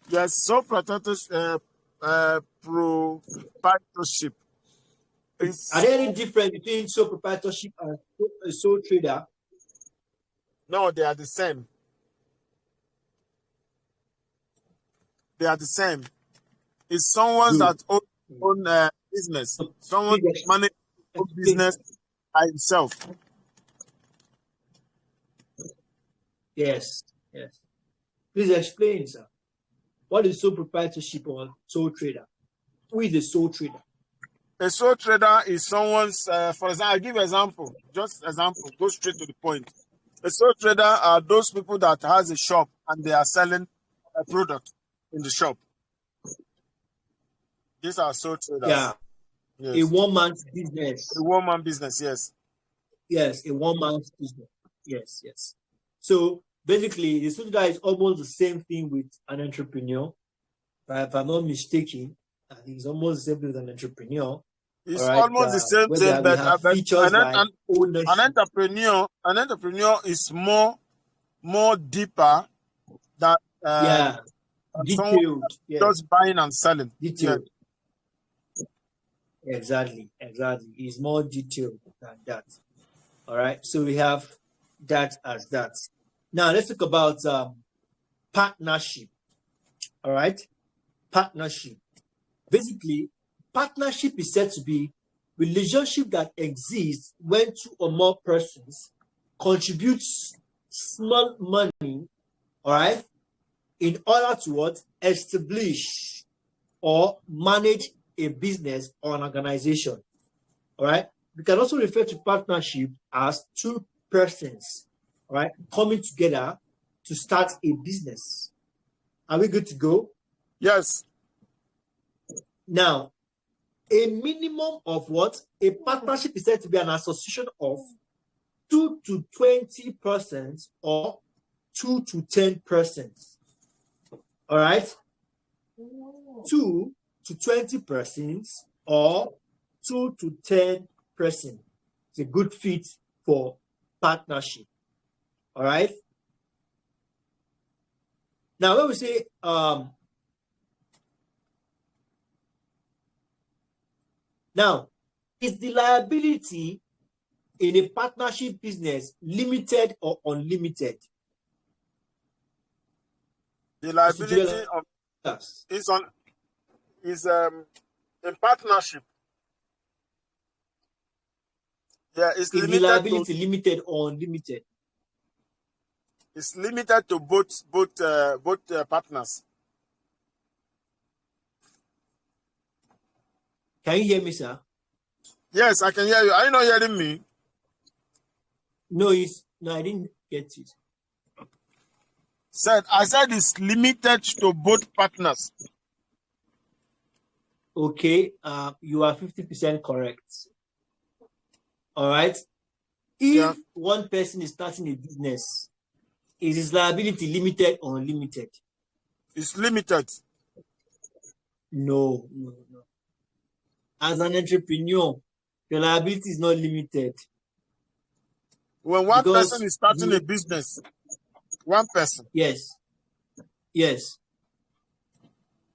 C: Yes, sole proprietorship.
A: Are there any difference between sole proprietorship and a sole trader?
C: No, they are the same. They are the same. It's someone that own business. Someone manages business by himself.
A: Yes, yes. Please explain, sir. What is sole proprietorship or sole trader? Who is a sole trader?
C: A sole trader is someone's, for example, I'll give an example. Just example, go straight to the point. A sole trader are those people that has a shop and they are selling a product in the shop. These are sole traders.
A: Yeah. Yes. A one-man's business.
C: A one-man business, yes.
A: Yes, a one-man's business. Yes, yes. So basically, the sole trader is almost the same thing with an entrepreneur. If I'm not mistaken, I think it's almost the same with an entrepreneur.
C: It's almost the same thing, but an entrepreneur is more deeper than
A: detailed.
C: Just buying and selling.
A: Detailed. Yeah. Exactly. It's more detailed than that. All right. So we have that as that. Now let's talk about partnership. All right. Partnership. Basically, partnership is said to be relationship that exists when two or more persons contribute small money, all right, in order to what? Establish or manage a business or an organization. All right. We can also refer to partnership as two persons, all right, coming together to start a business. Are we good to go?
C: Yes.
A: Now, a minimum of what? A partnership is said to be an association of 2 to 20 persons or 2 to 10 persons. All right? 2 to 20 persons or 2 to 10 persons. It's a good fit for partnership. All right? Now, when we say now, is the liability in a partnership business limited or unlimited?
C: The liability is in partnership. Yeah, it's limited.
A: Is the liability limited or unlimited?
C: It's limited to both partners.
A: Can you hear me, sir?
C: Yes, I can hear you. Are you not hearing me?
A: No, I didn't get it.
C: I said it's limited to both partners.
A: Okay, you are 50% correct. All right. If one person is starting a business, is his liability limited or unlimited?
C: It's limited.
A: No. As an entrepreneur, your liability is not limited.
C: When one person is starting a business, one person.
A: Yes. Is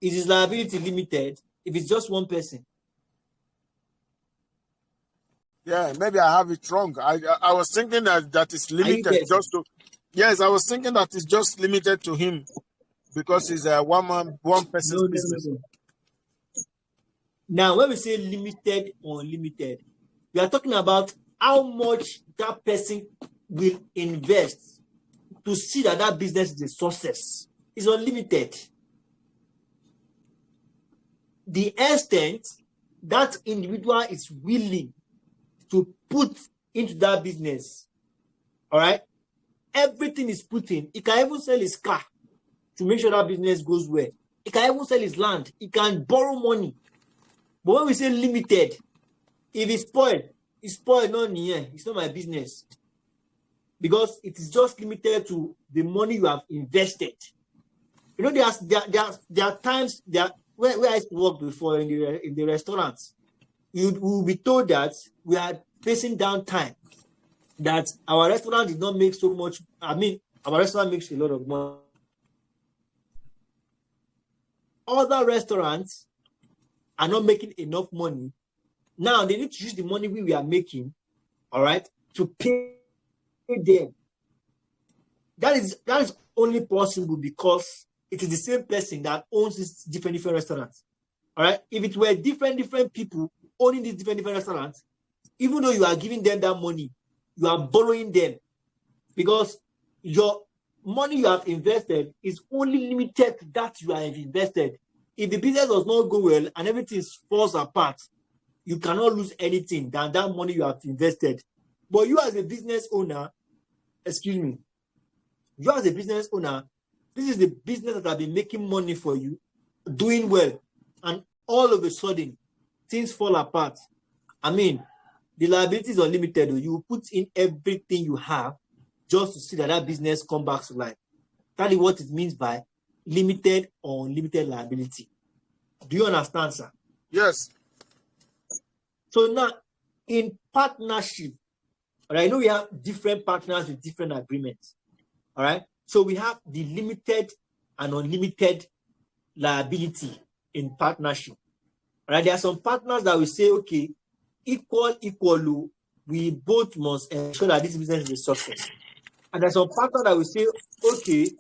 A: his liability limited if it's just one person?
C: Yeah, maybe I have it wrong. I was thinking that is limited just to. Yes, I was thinking that it's just limited to him because it's a one person's business.
A: No. Now, when we say limited or unlimited, we are talking about how much that person will invest to see that business is a success. It's unlimited. The extent that individual is willing to put into that business, all right, everything is put in. He can even sell his car to make sure that business goes well. He can even sell his land. He can borrow money. But when we say limited, if it's spoiled, not near. It's not my business. Because it is just limited to the money you have invested. You know, there are times where I used to work before in the restaurants, you will be told that we are facing downtime, that our restaurant did not make so much. I mean, our restaurant makes a lot of money. Other restaurants are not making enough money. Now they need to use the money we are making, all right, to pay them. That is only possible because it is the same person that owns these different restaurants. All right. If it were different people owning these different restaurants, even though you are giving them that money, you are borrowing them because your money you have invested is only limited to that you have invested. If the business does not go well and everything falls apart, you cannot lose anything than that money you have invested. But you as a business owner, this is the business that have been making money for you, doing well, and all of a sudden, things fall apart. I mean, the liability is unlimited. You put in everything you have just to see that business come back to life. That is what it means by limited or unlimited liability. Do you understand, sir?
C: Yes.
A: So now, in partnership, I know we have different partners with different agreements. All right. So we have the limited and unlimited liability in partnership. All right. There are some partners that will say, okay, equal, we both must ensure that this business is a success. And there's some partner that will say, okay,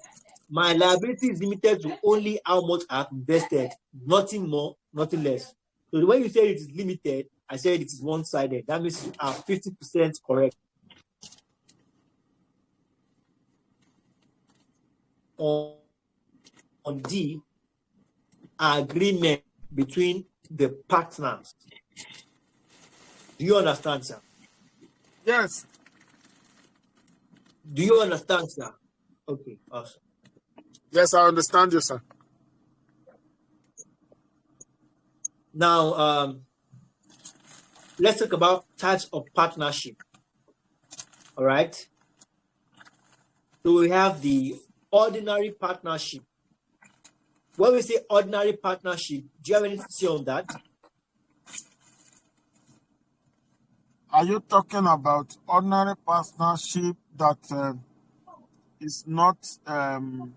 A: my liability is limited to only how much I've invested, nothing more, nothing less. So when you say it is limited, I said it is one-sided. That means you are 50% correct. On the agreement between the partners. Do you understand, sir?
C: Yes.
A: Do you understand, sir? Okay, awesome.
C: Yes, I understand you, sir.
A: Now, let's talk about types of partnership. All right. So we have the ordinary partnership. When we say ordinary partnership, do you have anything to say on that?
C: Are you talking about ordinary partnership that is not that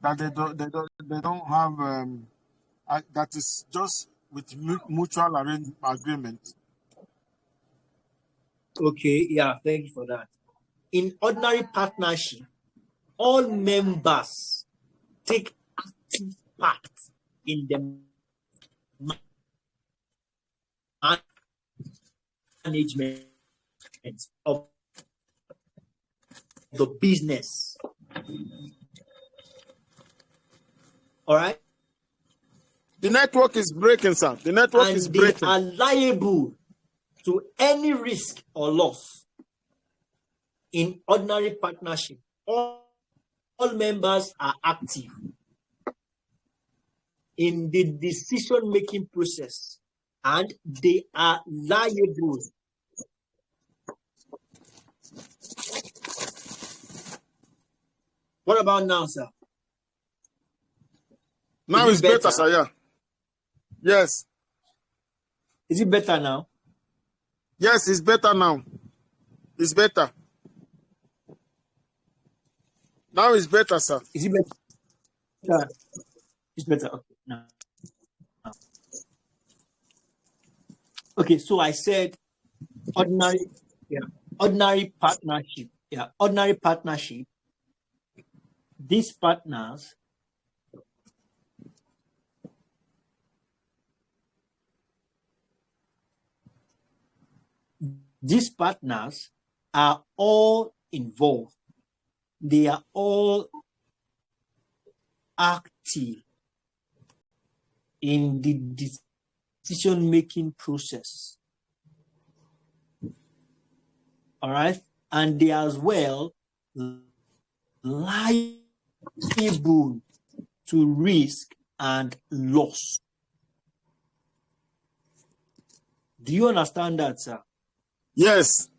C: they don't have that is just with mutual agreement?
A: Okay, yeah, thank you for that. In ordinary partnership, all members take active part in the management of the business. All right?
C: The network is breaking, sir. The network is breaking.
A: And they are liable to any risk or loss in ordinary partnership. All members are active in the decision-making process, and they are liable. What about now, sir?
C: Now it's better, sir. Yeah. Yes.
A: Is it better now?
C: Yes, it's better now. It's better. Now it's better, sir.
A: Is it better? It's better. Okay. Now. Okay, so I said ordinary partnership. Yeah, ordinary partnership. These partners are all involved. They are all active in the decision-making process. All right? And they are as well liable to risk and loss. Do you understand that, sir?
C: Yes.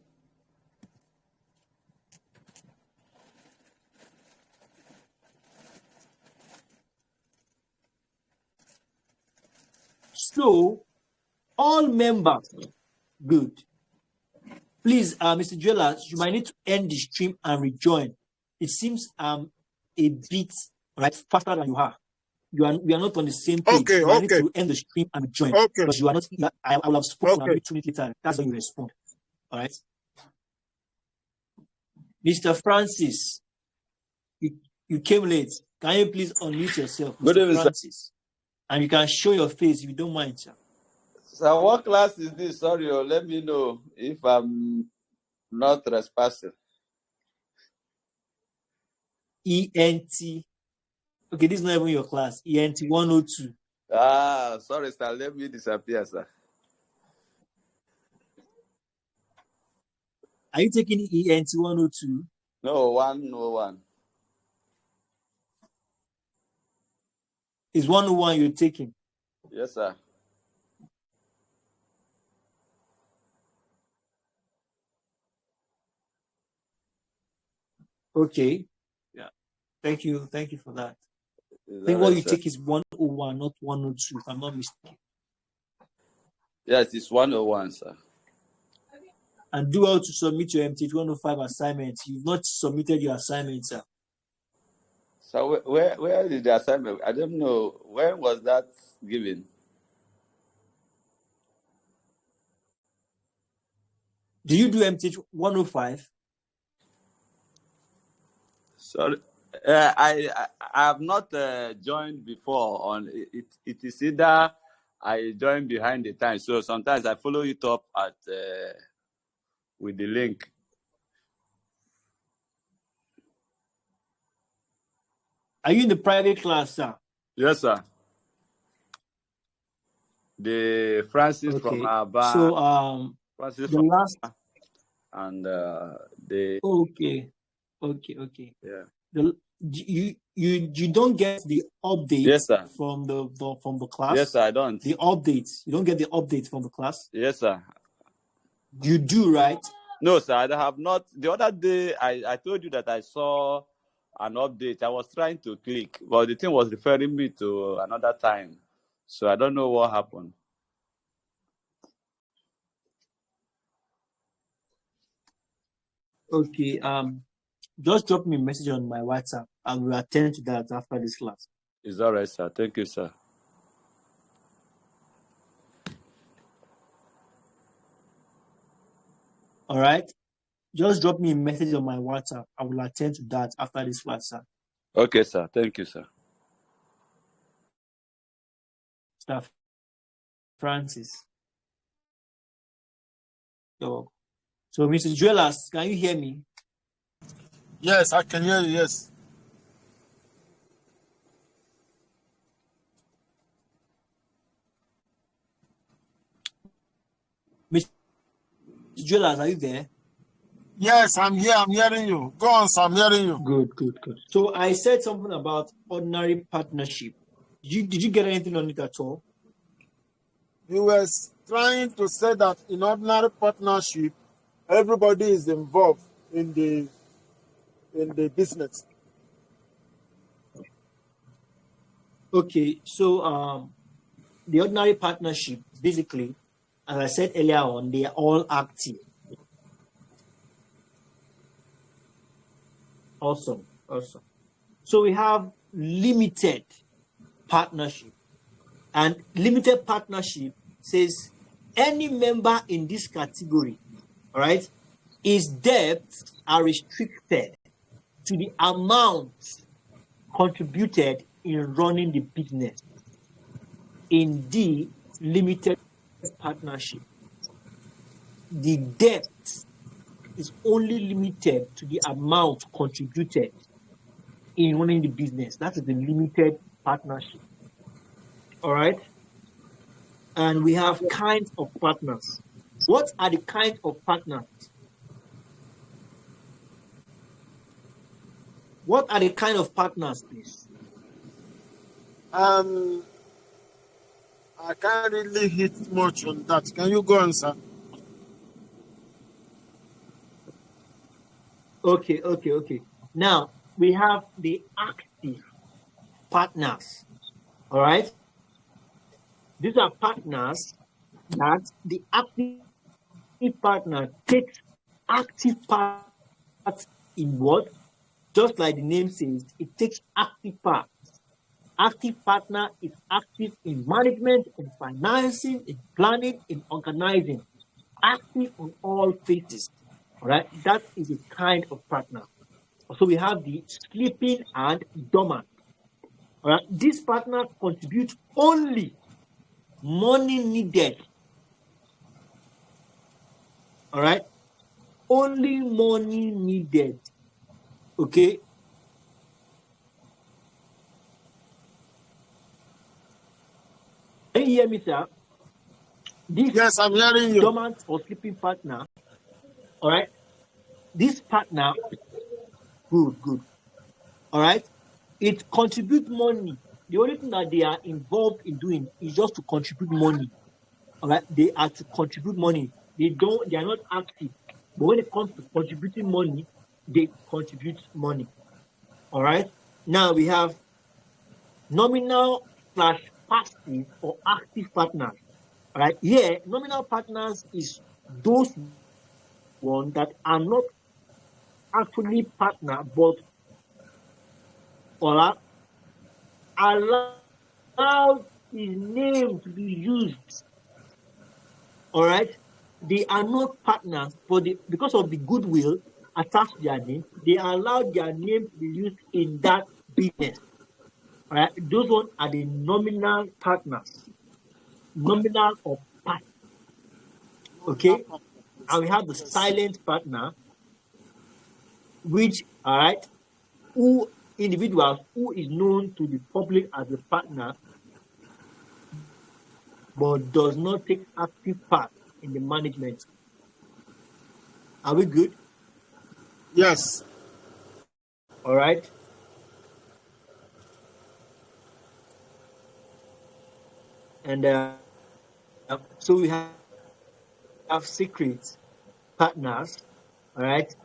A: So, all members, good. Please, Mr. Jewelers, you might need to end the stream and rejoin. It seems a bit faster than you are. We are not on the same page.
C: Okay,
A: you need to end the stream and rejoin.
C: Okay.
A: Because you are not. I will have spoken a minute later. That's when you respond. All right. Mr. Francis, you came late. Can you please unmute yourself, Mr. Francis? And you can show your face if you don't mind, sir.
D: So what class is this? Sorry, let me know if I'm not trespassing.
A: ENT. Okay, this is not even your class. ENT102.
D: Ah, sorry, sir. Let me disappear, sir.
A: Are you taking ENT102?
D: No, 101.
A: Is 101 you're taking?
D: Yes, sir.
A: Okay. Yeah. Thank you. Thank you for that. I think what you take is 101, not 102, if I'm not mistaken.
D: Yes, it's 101, sir.
A: And do well to submit your MT105 assignment. You've not submitted your assignment, sir.
D: So where did the assignment? I don't know. When was that given?
A: Do you do MT105?
D: Sorry, I have not joined before. On it is either I join behind the time. So sometimes I follow it up at with the link.
A: Are you in the private class, sir?
D: Yes, sir. The Francis from Aba.
A: So
D: Francis
A: the
D: from
A: last
D: Aba and the
A: okay.
D: Yeah.
A: You don't get the update.
D: Yes, sir.
A: from the class.
D: Yes, sir, I don't.
A: The updates. You don't get the update from the class.
D: Yes, sir.
A: You do, right?
D: No, sir, I have not. The other day, I told you that I saw an update. I was trying to click, but the thing was referring me to another time. So I don't know what happened.
A: Okay. Just drop me a message on my WhatsApp. I will attend to that after this class.
D: It's all right, sir. Thank you, sir.
A: All right. Just drop me a message on my WhatsApp. I will attend to that after this class, sir.
D: Okay, sir. Thank you, sir.
A: Staff Francis. So Mr. Jewelers, can you hear me?
C: Yes, I can hear you. Yes.
A: Mr. Jolas, are you there?
C: Yes, I'm here. I'm hearing you. Go on, sir. I'm hearing you.
A: Good, good, good. So I said something about ordinary partnership. Did you get anything on it at all?
C: You were trying to say that in ordinary partnership, everybody is involved in the business.
A: Okay, so the ordinary partnership, basically, as I said earlier on, they are all active. Awesome, awesome. So we have limited partnership, and limited partnership says any member in this category, all right, his debts are restricted to the amount contributed in running the business in the limited partnership. The debt is only limited to the amount contributed in running the business. That is the limited partnership. All right. And we have kinds of partners. What are the kinds of partners? What are the kind of partners, please?
C: I can't really hit much on that. Can you go on, sir?
A: Okay. Now we have the active partners. All right. These are partners that the active partner takes active part in what? Just like the name says, it takes active part. Active partner is active in management, in financing, in planning, in organizing, active on all phases. All right, that is a kind of partner. So we have the sleeping and dormant. All right, this partner contributes only money needed. All right, only money needed. Okay. Can you hear me, sir?
C: Yes, I'm hearing you.
A: Dormant or sleeping partner, all right, this partner, good, all right, it contributes money. The only thing that they are involved in doing is just to contribute money. All right, they are to contribute money. They are not active, but when it comes to contributing money, they contribute money. All right. Now we have nominal slash passive or active partners. All right. Here, nominal partners is those one that are not actually partner, but or allowed his name to be used. All right, they are not partners, but because of the goodwill attached to their name, they allowed their name to be used in that business. All right, those ones are the nominal partners, nominal or part. Okay, and we have the silent partner, which all right, who individuals who is known to the public as a partner but does not take active part in the management. Are we good?
C: Yes.
A: All right. And so we have secret partners, all right,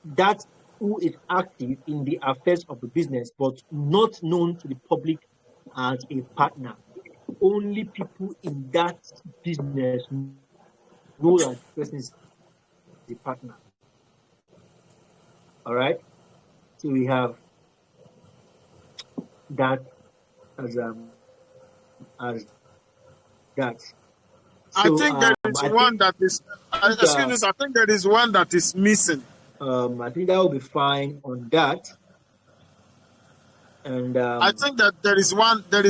A: that who is active in the affairs of the business but not known to the public as a partner. Only people in that business know that the person is a partner. All right. So we have that as that.
C: I
A: So
C: think there is
A: I
C: one
A: think
C: that is. Excuse me, I think there is one that is missing.
A: I think that will be fine on that. And
C: I think that there is one that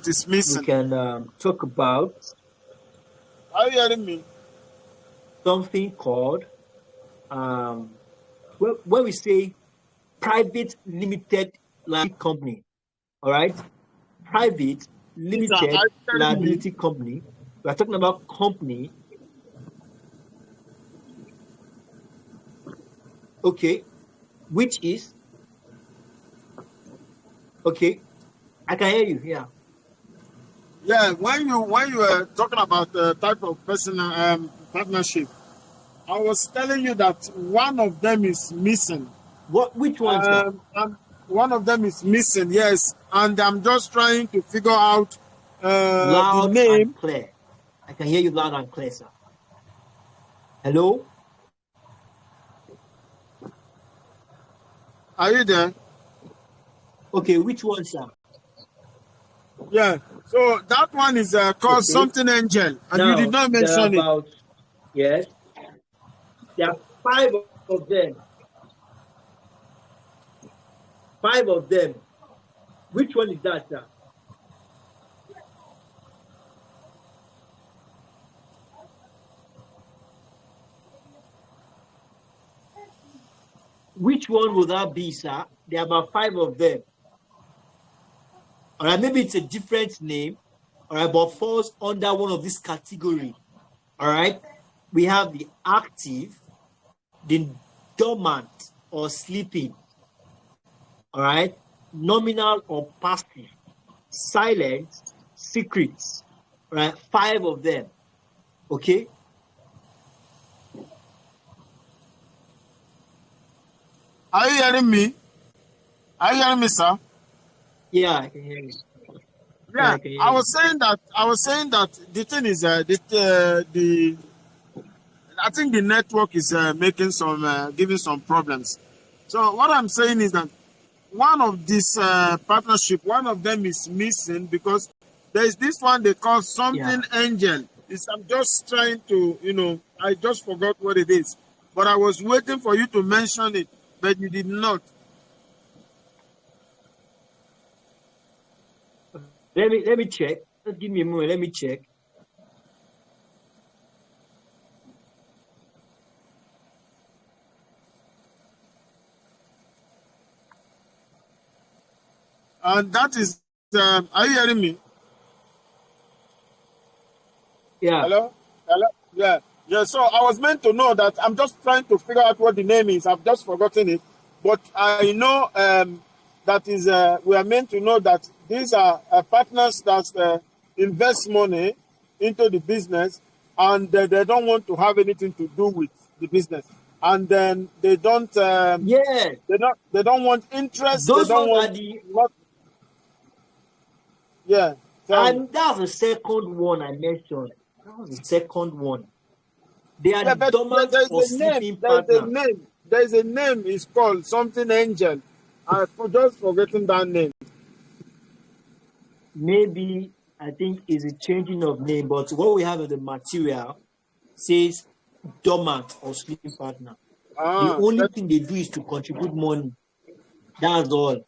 C: is missing.
A: We can talk about.
C: Are you hearing me?
A: Something called when we say private limited liability company. All right, private limited liability company. We are talking about company. Okay, which is okay. I can hear you. Yeah.
C: Yeah, when you were talking about the type of personal partnership, I was telling you that one of them is missing.
A: Which one, sir?
C: One of them is missing, yes. And I'm just trying to figure out the
A: Loud
C: name.
A: and clear. I can hear you loud and clear, sir. Hello?
C: Are you there?
A: Okay, which one, sir?
C: Yeah, so that one is called something angel, and now, you did not mention it.
A: Yes, there are 5 of them. 5 of them. Which one is that, sir? Which one will that be, sir? There are about 5 of them. All right, maybe it's a different name, all right, but falls under one of this category. All right, we have the active, the dormant or sleeping, all right, nominal or passive, silent, secrets, right? 5 of them. Okay.
C: Are you hearing me? Are you hearing me, sir?
A: Yeah, I can hear you.
C: Yeah, I was saying that the thing is the I think the network is making some giving some problems. So what I'm saying is that one of this partnership, one of them is missing because there is this one they call something angel. I'm just trying to, I just forgot what it is, but I was waiting for you to mention it, but you did not.
A: Let me check. Just give me a moment. Let me check.
C: And that is, are you hearing me?
A: Yeah.
C: Hello? Hello? Yeah. Yeah, so I was meant to know that. I'm just trying to figure out what the name is. I've just forgotten it. But I know that is, we are meant to know that these are partners that invest money into the business and they don't want to have anything to do with the business. And then they don't, they don't want interest.
A: Those
C: they don't
A: ones
C: want
A: are the...
C: Yeah.
A: And that's the second one I mentioned. That was the second one. They are the dormant or sleeping partner.
C: There's a name. It's called something angel. I just forgetting that name.
A: Maybe I think it's a changing of name, but what we have in the material says dormant or sleeping partner. The only thing they do is to contribute money. That's all.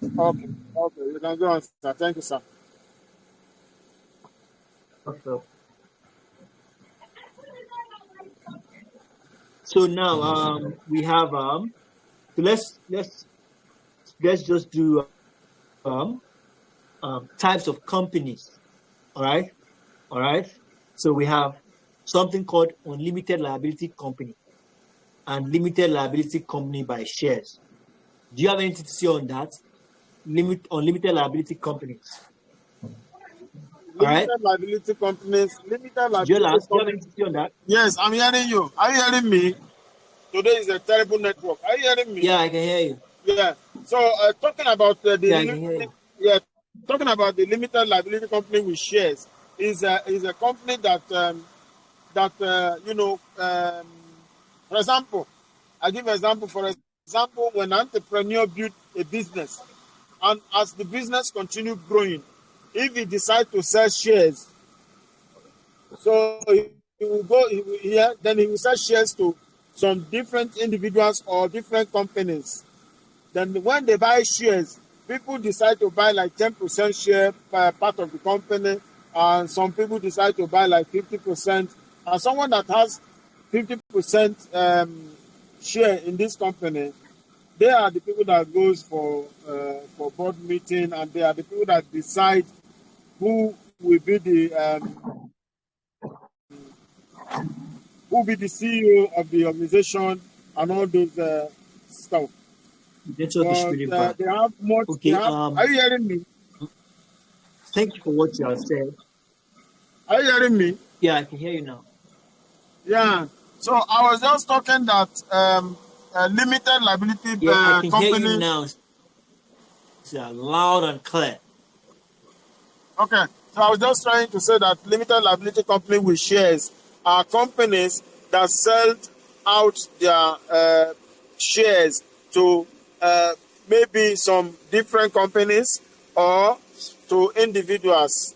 C: Okay, you can go on, sir. Thank you, sir.
A: So now we have so let's just do types of companies. All right. So we have something called unlimited liability company and limited liability company by shares. Do you have anything to say on that? Unlimited liability companies.
C: Limited liability companies. Limited liability
A: companies. Do you have anything to say on that?
C: Yes, I'm hearing you. Are you hearing me? Today is a terrible network. Are you hearing me?
A: Yeah, I can hear you.
C: Yeah. So talking about talking about the limited liability company with shares is a company that for example, I give an example. For example, when an entrepreneur built a business, and as the business continues growing, if he decides to sell shares, so he will go here, then he will sell shares to some different individuals or different companies. Then when they buy shares, people decide to buy like 10% share part of the company, and some people decide to buy like 50%. And someone that has 50% share in this company, they are the people that goes for board meeting, and they are the people that decide who will be the CEO of the organization and all those stuff.
A: Network is really bad.
C: They have much.
A: Okay.
C: Are you hearing me?
A: Thank you for what you have said.
C: Are you hearing me?
A: Yeah, I can hear you now.
C: Yeah. So I was just talking that limited liability
A: I can
C: company.
A: hear you now. It's loud and clear.
C: Okay. So I was just trying to say that limited liability company with shares are companies that sell out their shares to maybe some different companies or to individuals.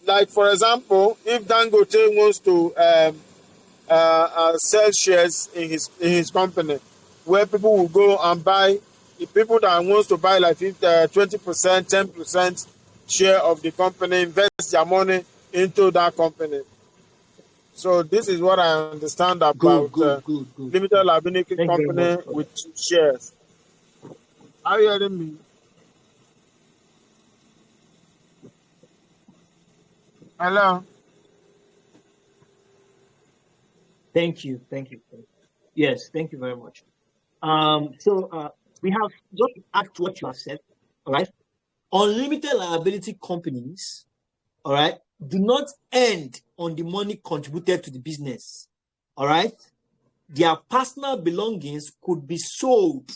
C: Like, for example, if Dangote wants to sell shares in his company, where people will go and buy, the people that wants to buy like 20%, 10% share of the company, invest their money into that company. So this is what I understand about
A: good.
C: limited liability company with shares. Are you hearing me? Hello?
A: Thank you. Yes, thank you very much. So we have just add to what you have said. All right. Unlimited liability companies, all right, do not end on the money contributed to the business. All right. Their personal belongings could be sold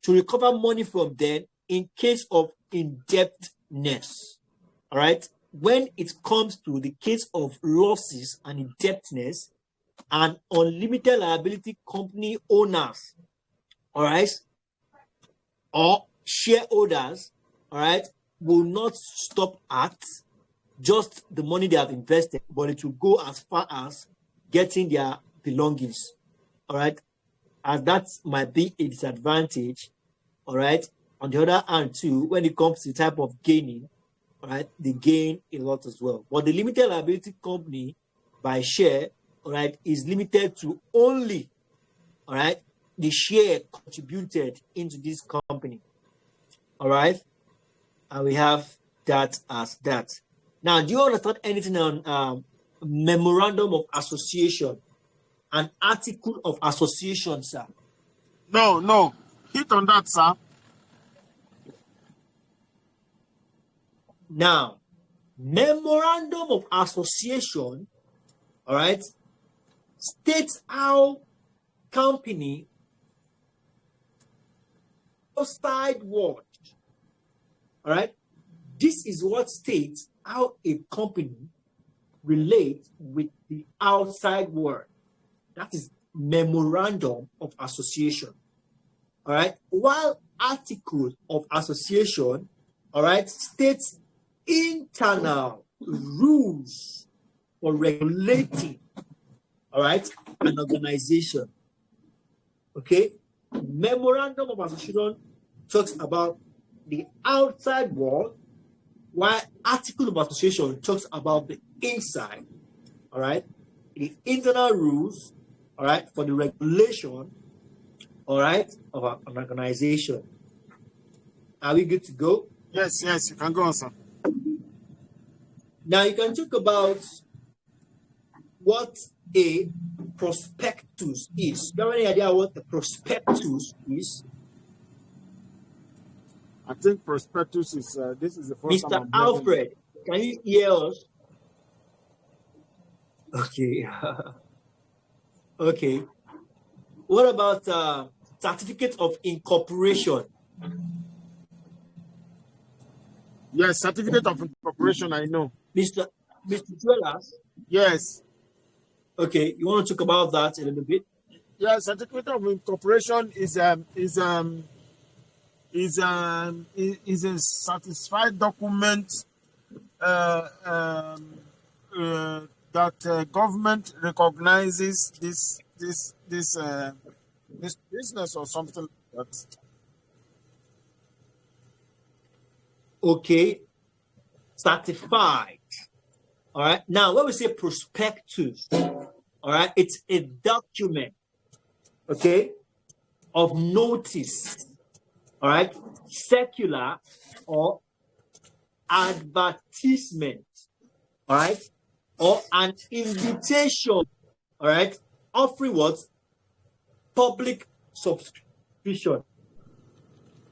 A: to recover money from them in case of indebtedness. All right. When it comes to the case of losses and indebtedness, and unlimited liability company owners, all right, or shareholders, all right, will not stop at just the money they have invested, but it will go as far as getting their belongings, all right, as that might be a disadvantage, all right. On the other hand, too, when it comes to the type of gaining, all right, they gain a lot as well. But the limited liability company by share, all right, is limited to only, all right, the share contributed into this company, all right, and we have that as that. Now, do you understand anything on memorandum of association, an article of association, sir?
C: No, hit on that, sir.
A: Now, memorandum of association, all right, states how company outside world, all right, this is what states how a company relates with the outside world. That is memorandum of association, all right, while article of association, all right, states internal rules for regulating, all right, an organization. Okay, memorandum of association talks about the outside world, while article of association talks about the inside, all right, the internal rules, all right, for the regulation, all right, of an organization. Are we good to go?
C: Yes, you can go on, sir.
A: Now you can talk about what a prospectus is. Do you have any idea what a prospectus is?
C: I think prospectus is this is the first time
A: Mr. Alfred, can you hear us? Okay. Okay. What about certificate of incorporation?
C: Yes, certificate of incorporation, I know.
A: Mr. Dwellers?
C: Yes.
A: Okay, you want to talk about that a little bit?
C: Yeah, certificate of incorporation is a satisfied document that government recognizes this business or something like that.
A: Okay, certified. All right. Now, when we say prospectus, all right, it's a document, okay, of notice, all right, circular or advertisement, all right, or an invitation, all right, offering what? Public subscription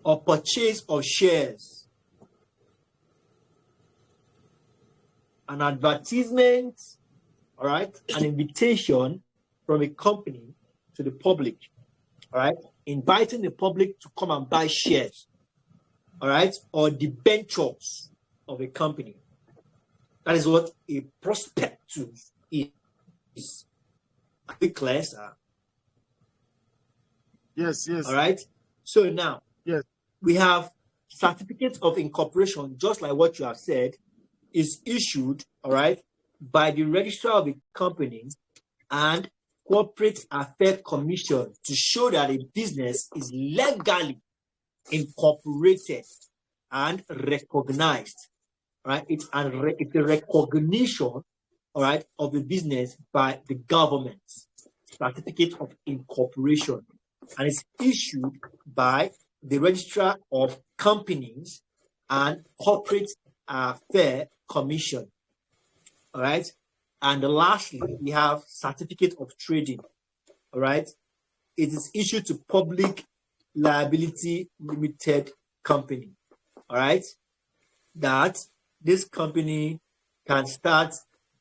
A: or purchase of shares. An advertisement, all right, an invitation from a company to the public, all right, inviting the public to come and buy shares, all right, or debentures of a company. That is what a prospectus is. Are we clear, sir?
C: Yes, yes.
A: All right. So now,
C: yes,
A: we have certificates of incorporation, just like what you have said, is issued, all right, by the registrar of the company and Corporate Affairs Commission to show that a business is legally incorporated and recognized, right? It's a recognition, all right, of the business by the government. Certificate of incorporation, and it's issued by the registrar of companies and Corporate Affairs Commission. All right. And lastly, we have certificate of trading. All right. It is issued to Public Liability Limited Company. All right. That this company can start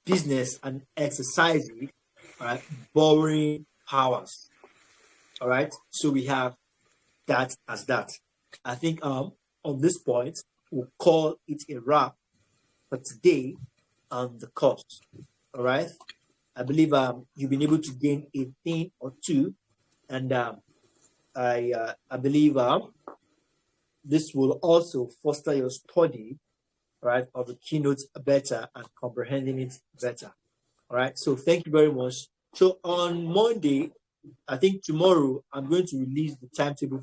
A: business and exercise it, all right, borrowing powers. All right. So we have that as that. I think on this point, we'll call it a wrap for today on the course. All right. I believe you've been able to gain a thing or two, and I believe this will also foster your study, right, of the keynotes better and comprehending it better. All right. So thank you very much. So on Monday, I think tomorrow, I'm going to release the timetable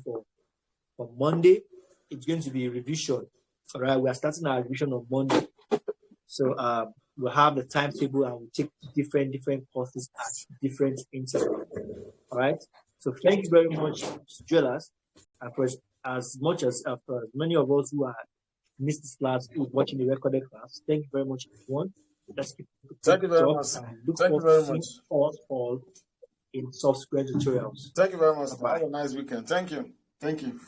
A: for Monday. It's going to be a revision. All right. We are starting our revision on Monday. So we'll have the timetable and we'll take different courses at different intervals. All right. So thank you very much, Jolas. And for as much as for many of us who are missed this class, who are watching the recorded class, thank you very much, everyone. Let's keep
C: thank you very much.
A: Look
C: thank you very much.
A: Us all in subsequent tutorials.
C: Thank you very much. Bye. Have a nice weekend. Thank you. Thank you.